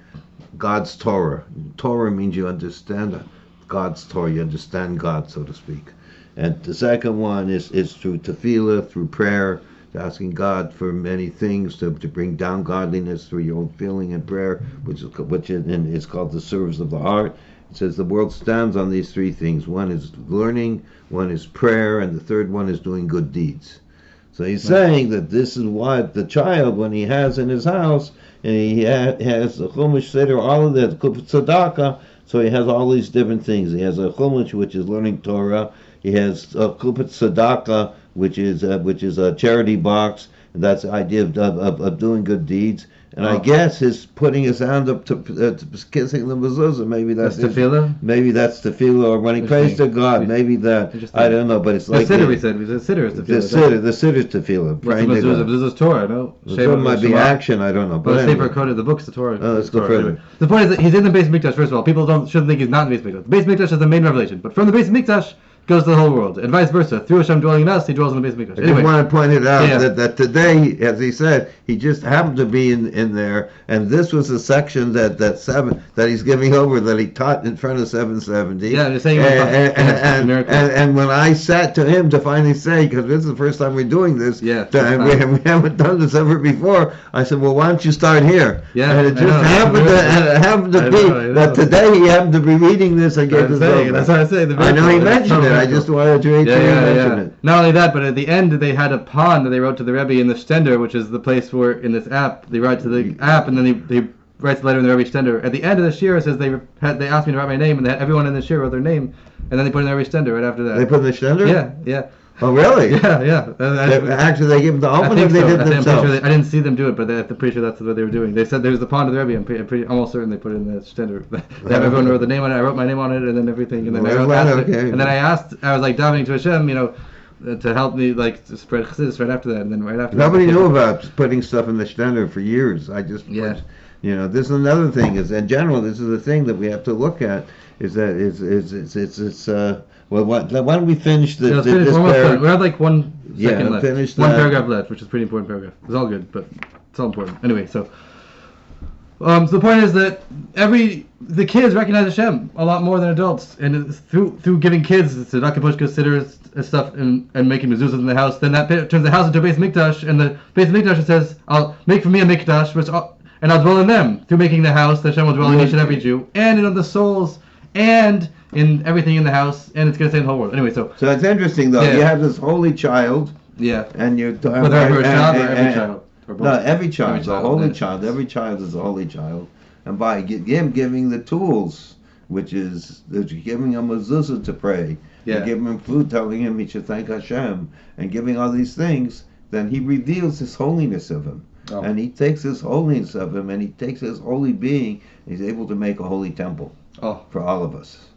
God's Torah. Torah means you understand God's Torah. You understand God, so to speak. And the second one is through tefillah, through prayer, asking God for many things to bring down godliness through your own feeling and prayer, which is called the service of the heart. It says the world stands on these three things. One is learning, one is prayer, and the third one is doing good deeds. So he's saying that this is what the child, when he has in his house, and he has a chumash seder, all of that, tzedakah, so he has all these different things. He has a chumash, which is learning Torah. He has a kupat tzedakah, which is a charity box. And that's the idea of doing good deeds. And I guess his putting his hand up to kissing the mezuzah, maybe that's tefillah. Maybe that's tefillah, or when he prays to God, maybe that. I don't know, but it's the like siddur. We said the siddur is tefillah. The siddur is tefillah. Praying to God. The mezuzah is Torah, no? The Torah might be action. I don't know. But Sefer Hasichos, the book's the Torah. Let's go further. Anyway, the point is that he's in the base of Mikdash. First of all, people shouldn't think he's not in the base of Mikdash. The base of Mikdash is the main revelation, but from the base of Mikdash goes to the whole world, and vice versa. Through Hashem dwelling in us, he dwells in the base of Mikdash. Anyway, I just want to point it out that today, as he said, he just happened to be in there, and this was a section that he's giving over, that he taught in front of 770. Yeah, they're saying and when I sat to him to finally say, because this is the first time we're doing this, we haven't done this ever before, I said, well, why don't you start here? Yeah, and it just happened to be that today he happened to be reading this and gave this over. That's what I say. I know he mentioned it. I just wanted to mention it. Not only that, but at the end they had a pond that they wrote to the Rebbe in the Stender, which is the place where in this app they write to the app, and then he writes the letter in the Rebbe Stender. At the end of the shir, it says they asked me to write my name, and they had everyone in the shir wrote their name, and then they put it in the Rebbe Stender right after that. They put in the Stender? Yeah. Oh, really? Yeah. Actually, they gave them the open, or they did themselves? I didn't see them do it, but I'm pretty sure that's what they were doing. They said there's the pond of the Rebbe. I'm pretty almost certain they put it in the Stender. They have everyone wrote the name on it. I wrote my name on it, and then everything. And then I was like davening to Hashem, to help me to spread chassidus right after that, and then right after nobody knew about putting stuff in the Stender for years. I just this is another thing. Is in general, this is the thing that we have to look at. Is that it's well, why don't we finish this paragraph? We have like 1 second left. Finish one paragraph left, which is a pretty important paragraph. It's all good, but it's all important. Anyway, so the point is that the kids recognize Hashem a lot more than adults, and through giving kids tzedakah, pushka, siddurs and stuff, and making mezuzahs in the house, then that turns the house into a base mikdash, and the base mikdash says, "I'll make for me a mikdash, and I'll dwell in them." Through making the house, Hashem will dwell in each and every Jew, and in the souls, and in everything in the house, and it's going to stay in the whole world. Anyway, so it's interesting though. You have this holy child. Yeah. And you're talking whether every child or every child. No, every child is a holy child. Every child is a holy child, and by him giving the tools, which is giving him a mezuzah to pray, and giving him food, telling him he should thank Hashem, and giving all these things, then he reveals this holiness of him. Oh. And he takes this holiness of him, and he takes his holy being, and he's able to make a holy temple for all of us.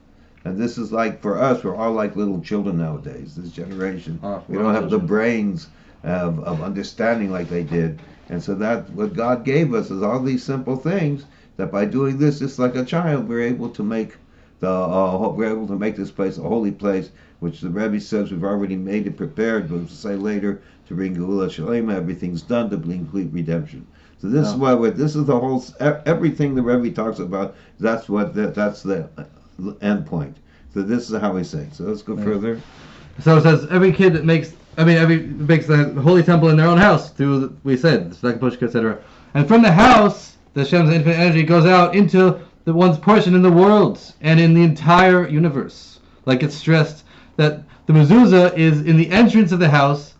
And this is like, for us, we're all like little children nowadays, this generation. We don't have the brains of understanding like they did. And so that what God gave us is all these simple things, that by doing this, just like a child, we're able to make this place a holy place, which the Rebbe says we've already made it prepared, but we'll say later, to bring Geula Shalema, everything's done to bring complete redemption. So this is why this is the whole, everything the Rebbe talks about, that's the end point. So this is how we say. So let's go further. So it says every kid that makes the holy temple in their own house through, we said, the Tzedakah, Pushka, etc. And from the house, the Hashem's infinite energy goes out into the one's portion in the world and in the entire universe. Like it's stressed that the mezuzah is in the entrance of the house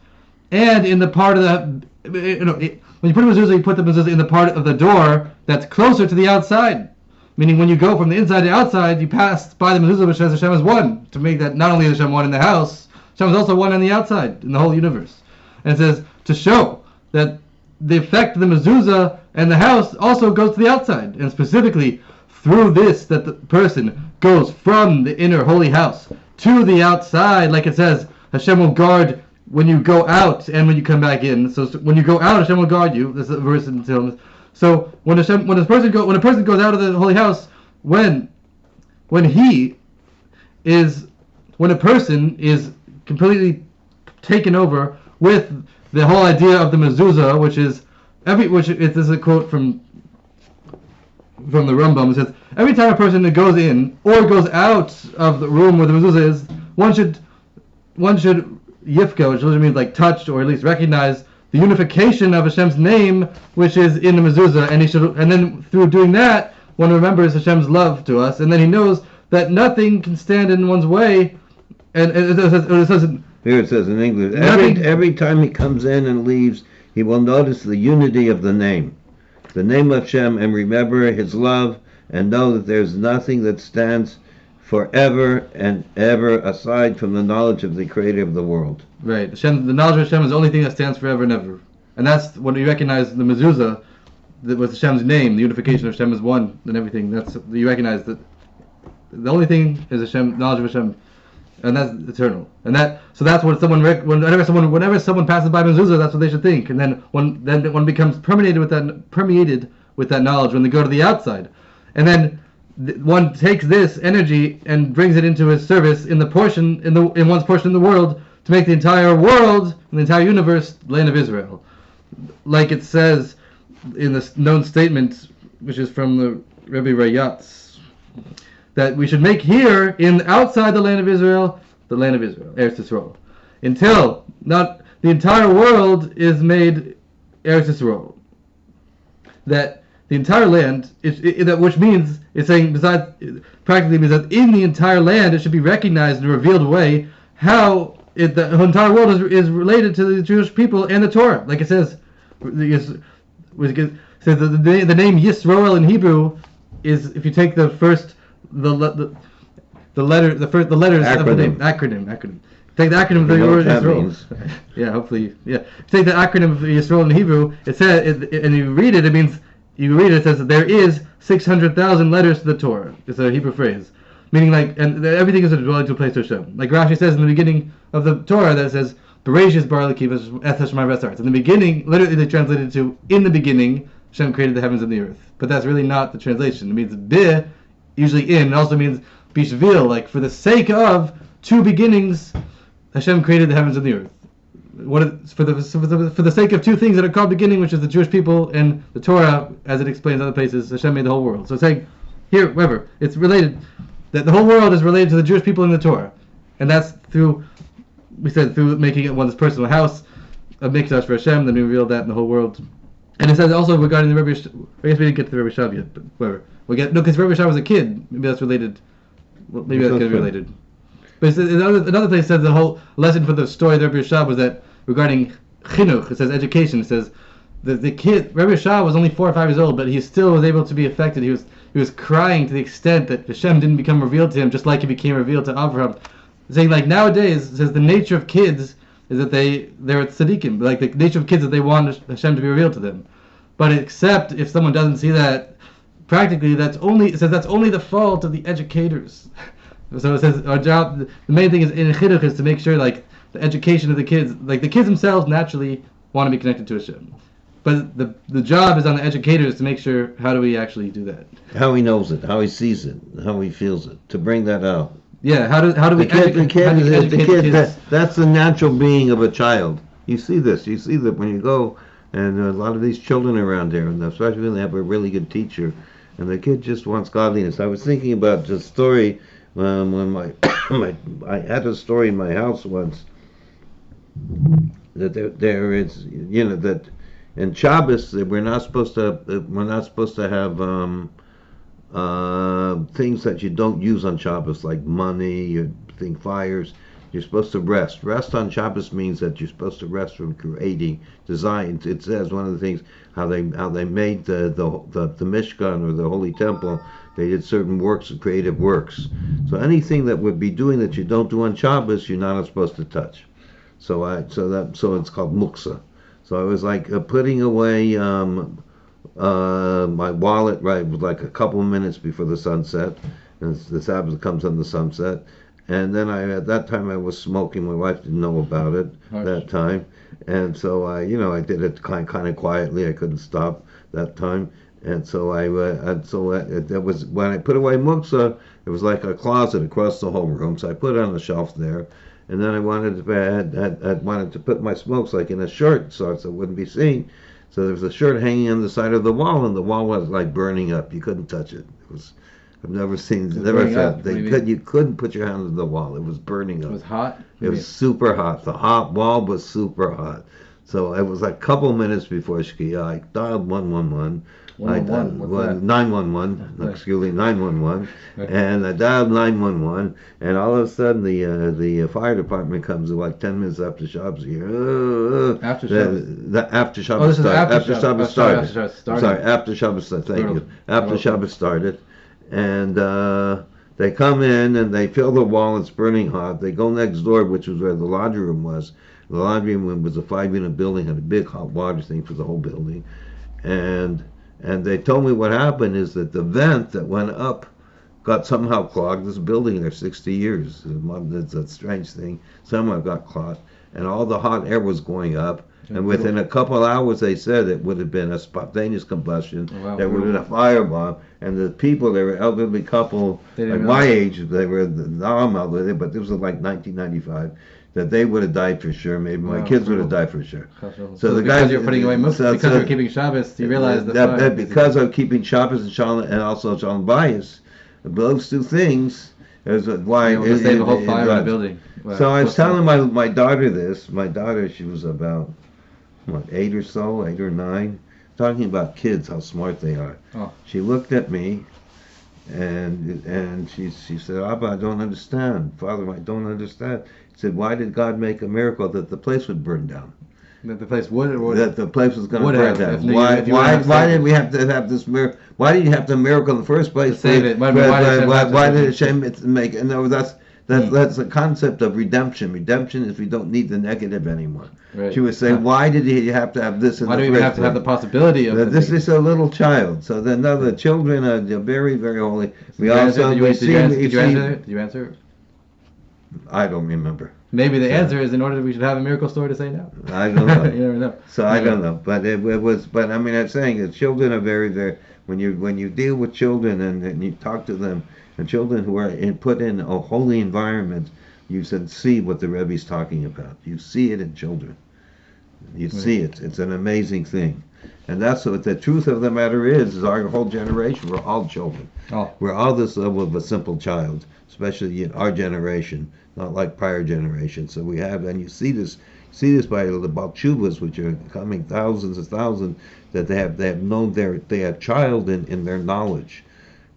and in the part of the, when you put a mezuzah, you put the mezuzah in the part of the door that's closer to the outside. Meaning when you go from the inside to outside, you pass by the mezuzah which says Hashem is one, to make that not only is Hashem one in the house, Hashem is also one on the outside, in the whole universe. And it says, to show that the effect of the mezuzah and the house also goes to the outside, and specifically through this, that the person goes from the inner holy house to the outside, like it says, Hashem will guard when you go out and when you come back in. So when you go out, Hashem will guard you. This is a verse in Tehillim. So when a person goes out of the holy house, when a person is completely taken over with the whole idea of the mezuzah, which is this is a quote from the Rambam. It says every time a person goes in or goes out of the room where the mezuzah is, one should yifka, which means like touch or at least recognize the unification of Hashem's name, which is in the mezuzah, and then through doing that, one remembers Hashem's love to us, and then he knows that nothing can stand in one's way. And it says here it says in English, every time he comes in and leaves, he will notice the unity of the name of Hashem, and remember His love, and know that there's nothing that stands forever and ever aside from the knowledge of the Creator of the world. Right. Hashem, the knowledge of Hashem is the only thing that stands forever and ever. And that's when you recognize the mezuzah, that was Hashem's name, the unification of Hashem is one, and everything. That's you recognize that the only thing is Hashem, knowledge of Hashem, and that's eternal. And so that's what whenever someone passes by mezuzah, that's what they should think. And then one becomes permeated with that knowledge when they go to the outside, and then one takes this energy and brings it into his service in one's portion in the world to make the entire world and the entire universe the land of Israel, like it says in this known statement, which is from the Rebbe Rayatz, that we should make here outside the land of Israel, Eretz Yisrael, until not the entire world is made Eretz Yisrael. That the entire land, which means it's saying practically means that in the entire land it should be recognized in a revealed way how the entire world is related to the Jewish people and the Torah, like it says. The name Yisroel in Hebrew is, if you take the letters acronym. of the name, acronym. Take the acronym of the word Yisroel. Yeah, hopefully, yeah. If you take the acronym of Yisroel in Hebrew, it says, and you read it, it says that there is 600,000 letters to the Torah. It's a Hebrew phrase, meaning and everything is a dwelling to a place to Hashem. Like Rashi says in the beginning of the Torah, that it says, Bereshis bar Elokim eth Hashemay v'asartz. In the beginning, literally they translated to, in the beginning, Hashem created the heavens and the earth. But that's really not the translation. It means bi, usually in. It also means bishvil, like for the sake of two beginnings, Hashem created the heavens and the earth. For the sake of two things that are called beginning, which is the Jewish people and the Torah, as it explains in other places, Hashem made the whole world. So it's saying, here, whatever, it's related, that the whole world is related to the Jewish people and the Torah. And that's through making it one's personal house, a mikdash for Hashem, then we revealed that in the whole world. And it says also regarding the Rebbe, I guess we didn't get to the Rebbe Shav yet, but whatever. Because Rebbe Shav was a kid, maybe that's related. Well, maybe that's kind of related. But it says, another place says the whole lesson for the story of the Rebbe Shav was that regarding chinuch, it says education, it says the kid, Rebbe Shav was only 4 or 5 years old, but he still was able to be affected. He was crying to the extent that Hashem didn't become revealed to him, just like he became revealed to Avraham. Saying nowadays, it says the nature of kids is that they're tzaddikim, like the nature of kids that they want Hashem to be revealed to them. But except if someone doesn't see that, practically that's only the fault of the educators. So it says our job, the main thing is in chinuch is to make sure the education of the kids, the kids themselves naturally want to be connected to Hashem. But the job is on the educators to make sure how do we actually do that. How he knows it, how he sees it, how he feels it, to bring that out. Yeah, how do we educate the kids? That's the natural being of a child. You see that when you go, and a lot of these children around there, and especially when they have a really good teacher, and the kid just wants godliness. I was thinking about the story when I had a story in my house once that there is, that in Shabbos we're not supposed to have things that you don't use on Shabbos, like money, fires. You're supposed to rest. Rest on Shabbos means that you're supposed to rest from creating, design. It says one of the things how they made the Mishkan or the Holy Temple. They did certain works, creative works. So anything that would be doing that you don't do on Shabbos, you're not supposed to touch. So it's called muksa. So I was putting away my wallet, right, like a couple of minutes before the sunset, and the Sabbath comes on the sunset, And then at that time I was smoking. My wife didn't know about it that time, and so I did it kind of quietly. I couldn't stop that time, and so that was when I put away muktzah. It was like a closet across the whole room, so I put it on the shelf there, and then I wanted to put my smokes like in a shirt so it wouldn't be seen. So there was a shirt hanging on the side of the wall, and the wall was like burning up. You couldn't touch it. It was. I've never felt. You couldn't put your hand on the wall. It was burning up. It was hot? It was super hot. The hot wall was super hot. So it was like a couple minutes before Shkia. I dialed 111. 911. Excuse me, 911. And I dialed 911. And all of a sudden, the fire department comes like 10 minutes after Shabbos here. After Shabbos. After Shabbos started. After Shabbos started. Sorry, after Shabbos started. Thank you. After Shabbos started. And they come in and they fill the wall. It's burning hot. They go next door, which was where the laundry room was. The laundry room was a 5-unit building, had a big hot water thing for the whole building. And they told me what happened is that the vent that went up got somehow clogged. This building there 60 years. It's a strange thing. Somehow got clogged. And all the hot air was going up. And within a couple hours, they said it would have been a spontaneous combustion. Wow. There would have been a firebomb. And the people, they were elderly couple, like my age, they were, now I'm elderly, but this was like 1995, that they would have died for sure. Maybe my kids would have died for sure. So the guys, you're putting away muktzah, because you're keeping Shabbos, you realize that because of keeping Shabbos and also Shalom Bayis, those two things is why it would save a whole fire in the building. Wow. So I was telling my daughter this. My daughter, she was about 8 or 9, talking about kids, how smart they are. Oh. She looked at me and she said, Abba, I don't understand. Father, I don't understand. He said, why did God make a miracle that the place would burn down? That the place would that the place was going to burn down. Why did we have to have this miracle? Why did you have the miracle in the first place? To save it. Why did Hashem make it? No, that's the concept of redemption. Redemption is we don't need the negative anymore. Right. She was saying, why did he have to have this in the first place? Why do we even have to have the possibility of this is a little child. So then the children are very, very holy. Did you answer? I don't remember. Maybe the answer is in order we should have a miracle story to say now. I don't know. You never know. So I don't know. But it was. But I mean, I'm saying that children are very, very. When you deal with children and you talk to them, and children who are put in a holy environment, you should see what the Rebbe's talking about. You see it in children. You see it. It's an amazing thing. And that's what the truth of the matter is our whole generation, we're all children. Oh. We're all this level of a simple child, especially our generation, not like prior generations. So we have, and you see this by the Baal Teshuvos, which are coming thousands and thousands, that they have child in their knowledge,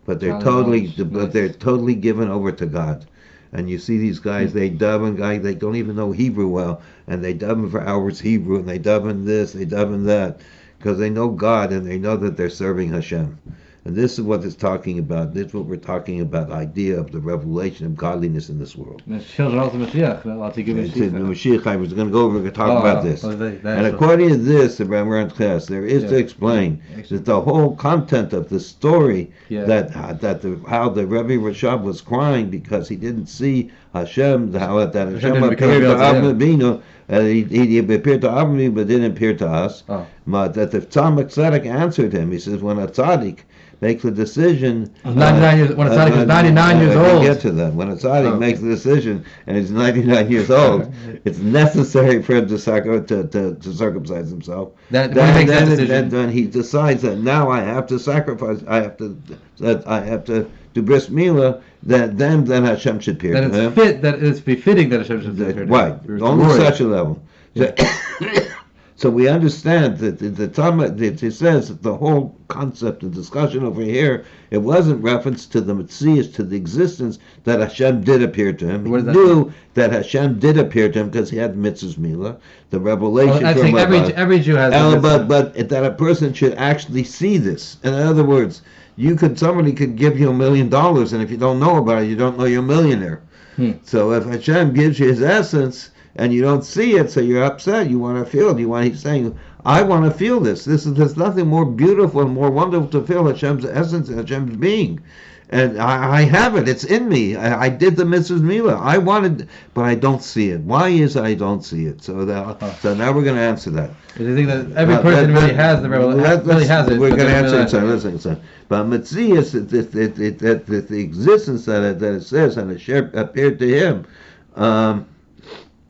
but they're totally given over to God. And you see these guys, they daven, they don't even know Hebrew well, and they daven for hours Hebrew, and they daven this, they daven that, because they know God and they know that they're serving Hashem. And this is what it's talking about. This is what we're talking about, the idea of the revelation of godliness in this world. The children also Mashiach. Mashiach, I was going to go over and talk about this. And according to this, the Rebbe class, there is to explain that the whole content of the story, that how the Rebbe Rashab was crying because he didn't see Hashem, that Hashem appeared to Avinu, he appeared to Avinu but didn't appear to us. But that the Tzaddik Tzedek answered him. He says, when a Tzaddik makes a decision. When a tzaddik is 99 years old. Get to that. When a tzaddik makes a decision and he's 99 years old, it's necessary for him to circumcise himself. Then he decides that now I have to sacrifice. I have to do bris milah. Then Hashem should appear. Then it's fit. That it's befitting that Hashem should appear. Right. Only such a level. So we understand that the time it says that the whole concept and discussion over here, it wasn't reference to the Metzias, to the existence that Hashem did appear to him. He knew that Hashem did appear to him because he had mitzvahs milah, the revelation. I think every Jew has. But that a person should actually see this. In other words, somebody could give you $1 million, and if you don't know about it, you don't know you're a millionaire. So if Hashem gives you His essence, and you don't see it, so you're upset. You want to feel it. He's saying, I want to feel this. There's nothing more beautiful and more wonderful to feel Hashem's essence and Hashem's being. And I have it. It's in me. I did the Mrs. Mila. I wanted, but I don't see it. Why is I don't see it? So now we're going to answer that. Do you think that every person really has the really has it? We're going to answer it. Listen. But Metzias, the existence that it says and it appeared to him,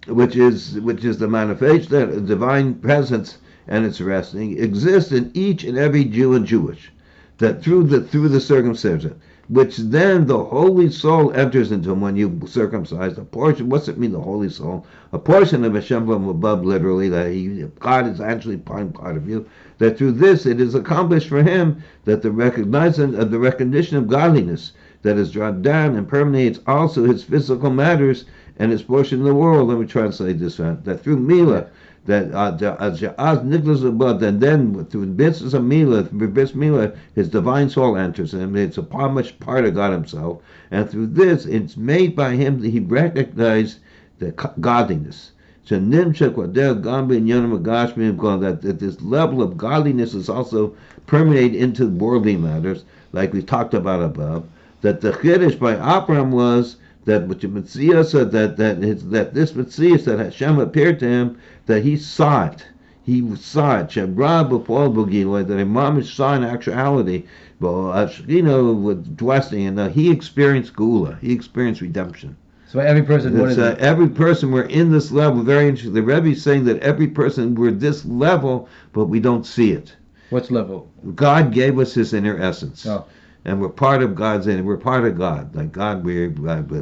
which is the manifestation of the divine presence and its resting, exists in each and every Jew and Jewish, that through the circumcision, which then the holy soul enters into him when you circumcise a portion. What's it mean, the holy soul? A portion of Hashem from above, literally, that God is actually part of you. That through this it is accomplished for him that the recognition of godliness that is drawn down and permeates also his physical matters and his portion of the world. Let me translate this one. That through Mila, that as Nicholas above, and then through Bris Mila, his divine soul enters him. It's a much part of God himself, and through this, it's made by him that he recognized the godliness. That this level of godliness is also permeated into worldly matters, like we talked about above. That the chiddush by Abraham was that which Metzias said that this Metzias that Hashem appeared to him, that he saw it. He saw it. Shemra b'pol b'giloi, that a mamish saw in actuality. With dwelling, and he experienced Gula. He experienced redemption. So every person, every person, we're in this level. Very interesting. The Rebbe is saying that every person, we're this level, but we don't see it. Which level? God gave us his inner essence. Oh. And we're part of God's inner. We're part of God. Like God,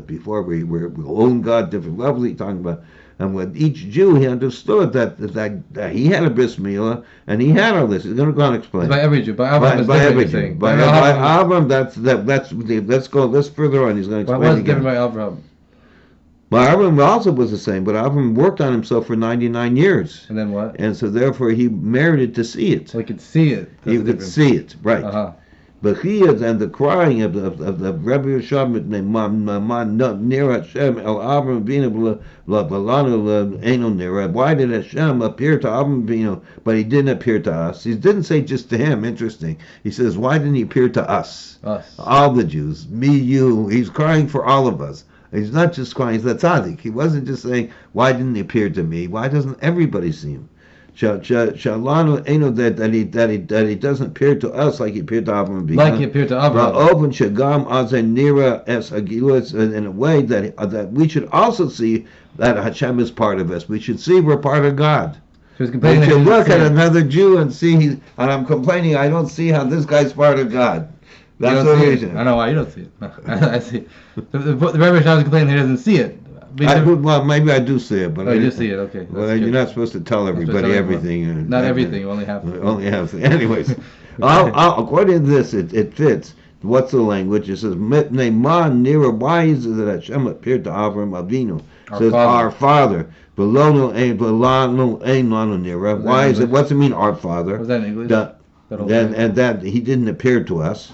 before we own God, different levels he's talking about. And with each Jew, he understood that he had a bris milah and he had all this. He's going to go and explain. By every Jew, by Abraham, by every Jew. By Abraham, let's further on. He's going to explain. Why was it given by Abraham? Well, Abraham also was the same, but Abraham worked on himself for 99 years. And then what? And so therefore he merited to see it. So he could see it. He could see it, right. Uh-huh. But he and the crying of the Rebbe Yeshua near Hashem El Avram Avinu Balanu Eno Nira. Why did Hashem appear to Avram Avinu, but he didn't appear to us? He didn't say just to him. Interesting. He says, why didn't he appear to us? All the Jews, me, you. He's crying for all of us. He's not just crying. He's the tzaddik. He wasn't just saying, why didn't he appear to me? Why doesn't everybody see him? Shalanu Eno that he doesn't appear to us like he appeared to Abraham. Like he appeared to Abraham. Open Shagam Azenira es Agilut in a way that we should also see that Hashem is part of us. We should see we're part of God. We should look at another Jew and see, and I'm complaining, I don't see how this guy's part of God. That's the reason. I know why you don't see it. I see. The Rebbe Shah is complaining he doesn't see it. Well, maybe I do see it, but you do see it. Okay. Well, you're not supposed to tell everybody everything. Not everything. Only half. Only half. Anyways, according to this, it fits. What's the language? It says, "Nira." Why is it that Hashem appeared to Avram Avinu? It says, "Our Father." Nira. Why is it? What's it mean, our Father? Was that in English? And that he didn't appear to us,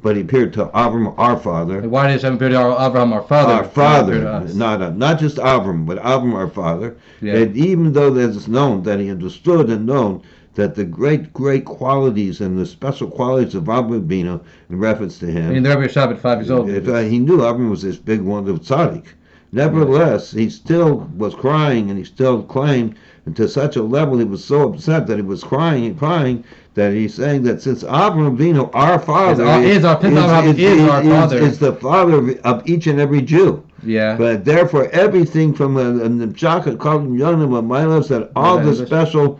but he appeared to Avram, our father. Why did Hashem appear to Abraham, our father? Our father, not just Avram, but Avram, our father. Yeah. And even though it's known that he understood and known that the great qualities and the special qualities of Avram Avinu in reference to him. I mean, the Rebbe Shabbat 5 years old. He knew Avram was this big one of tzaddik. Nevertheless, he still was crying, and he still claimed, and to such a level he was so upset that he was crying and crying, that he's saying that since Abraham Avinu, our father, is our father, is the father of each and every Jew. Yeah. But therefore, everything from the Shaka called him Yonim of my love said all the special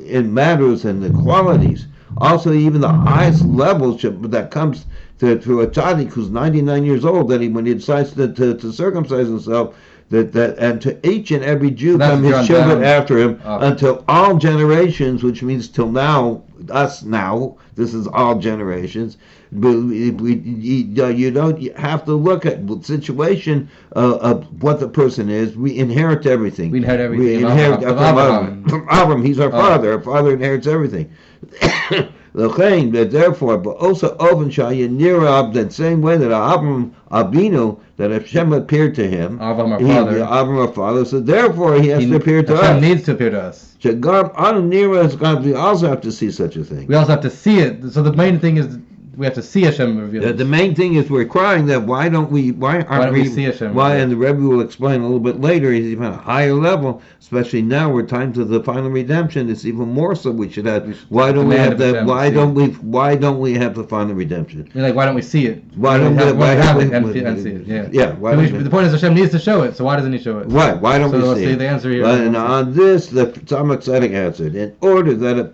in matters and the qualities, also even the highest levels that comes to a tzaddik who's 99 years old, that when he decides to circumcise himself. And to each and every Jew come his children after him until all generations, which means till now, us now, this is all generations. You don't have to look at the situation of what the person is. We inherit everything. We inherit everything. We inherit from Abraham. He's our father. Our father inherits everything. Therefore, but also Oven Shayinirab, that same way that Abraham Avinu, that Hashem appeared to him, Abraham our father, so therefore he has to appear to us. Hashem needs to appear to us. We also have to see such a thing. We also have to see it. So the main thing is we have to see Hashem revealed. The main thing is we're crying that why don't we see Hashem? Why, and the Rebbe will explain a little bit later, he's even a higher level, especially now we're time to the final redemption, it's even more so we should have, why don't we have that, why don't we have the final redemption? You're like, why don't we see it? Why don't we have it and see it? Yeah. The point is Hashem needs to show it, so why doesn't he show it? Why don't we see it? The answer here. And on this, the Tzemach Tzedek answered, in order that a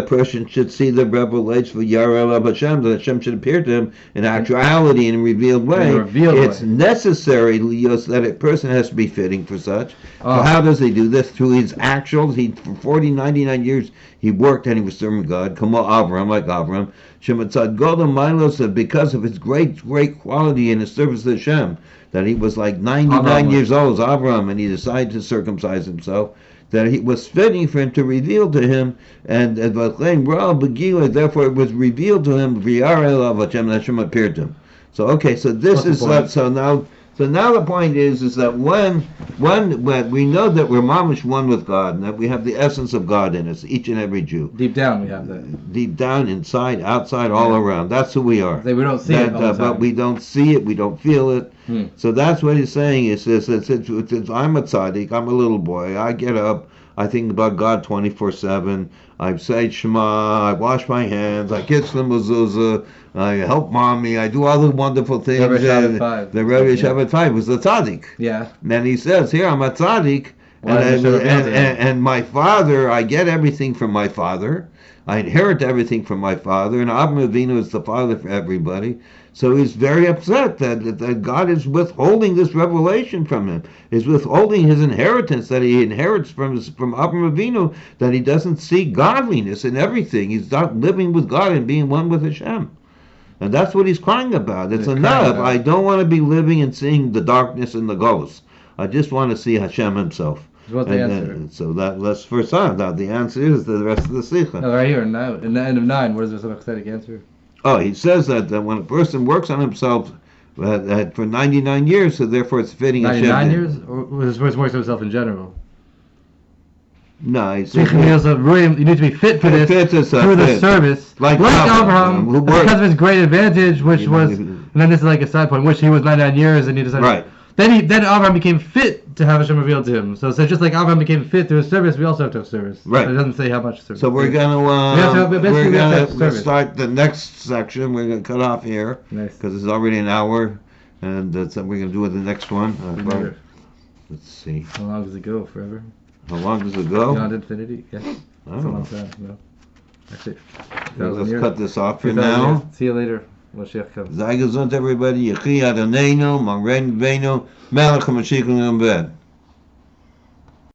person should see the revelation for Yarel of Hashem, that Hashem should appear to him in actuality in a revealed way. It's necessary that a person has to be fitting for such. So how does he do this? Through his actuals. For 99 years he worked and he was serving God. Kamo Avram, like Avram. Shematzad Golden Milo said because of his great quality in his service to Hashem, that he was like 99 years old, Avram, and he decided to circumcise himself, that it was fitting for him to reveal to him, and therefore it was revealed to him, that Hashem appeared to him. So this is so now the point is that when we know that we're mamish one with God, and that we have the essence of God in us, each and every Jew. Deep down we have that. Deep down, inside, outside, all around. That's who we are. We don't see it all the time. But we don't see it, we don't feel it. So that's what he's saying. It's I'm a tzaddik, I'm a little boy, I get up, I think about God 24/7. I say Shema, I wash my hands, I kiss the mezuzah, I help mommy, I do all the wonderful things. The Rebbe Shabbat 5 was the tzaddik. Yeah. And he says, here I'm a tzaddik, and my father, I get everything from my father. I inherit everything from my father, and Avraham Avinu is the father for everybody. So he's very upset that God is withholding this revelation from him. He's withholding his inheritance that he inherits from Avraham Avinu, that he doesn't see godliness in everything. He's not living with God and being one with Hashem. And that's what he's crying about. It's enough. I don't want to be living and seeing the darkness and the ghosts. I just want to see Hashem himself. What's the answer? So that's first on. Now the answer is the rest of the Sikha. No, right here, now, in the end of 9, what is the Tzemach answer? He says that when a person works on himself for 99 years, so therefore it's fitting 99 years? Or was this works on himself in general? No, he says you need to be fit for this through the service. Like Abraham, because of his great advantage, which was, and then this is like a side point, which he was 99 years and he decided. Right. Then Abraham became fit to have Hashem revealed to him. So just like Abraham became fit through his service, we also have to have service. Right. But it doesn't say how much service. So we're gonna start the next section. We're gonna cut off here because it's already an hour, and that's what we're gonna do with the next one. Let's see. How long does it go? Forever? How long does it go? Beyond infinity. Yeah. That's a long time. No. Actually, let's cut this off for now. Years. See you later. Mashiach comes. Sei gesund, everybody. Yechi Adonenu, Magren Venu, Melech HaMashiach in bed.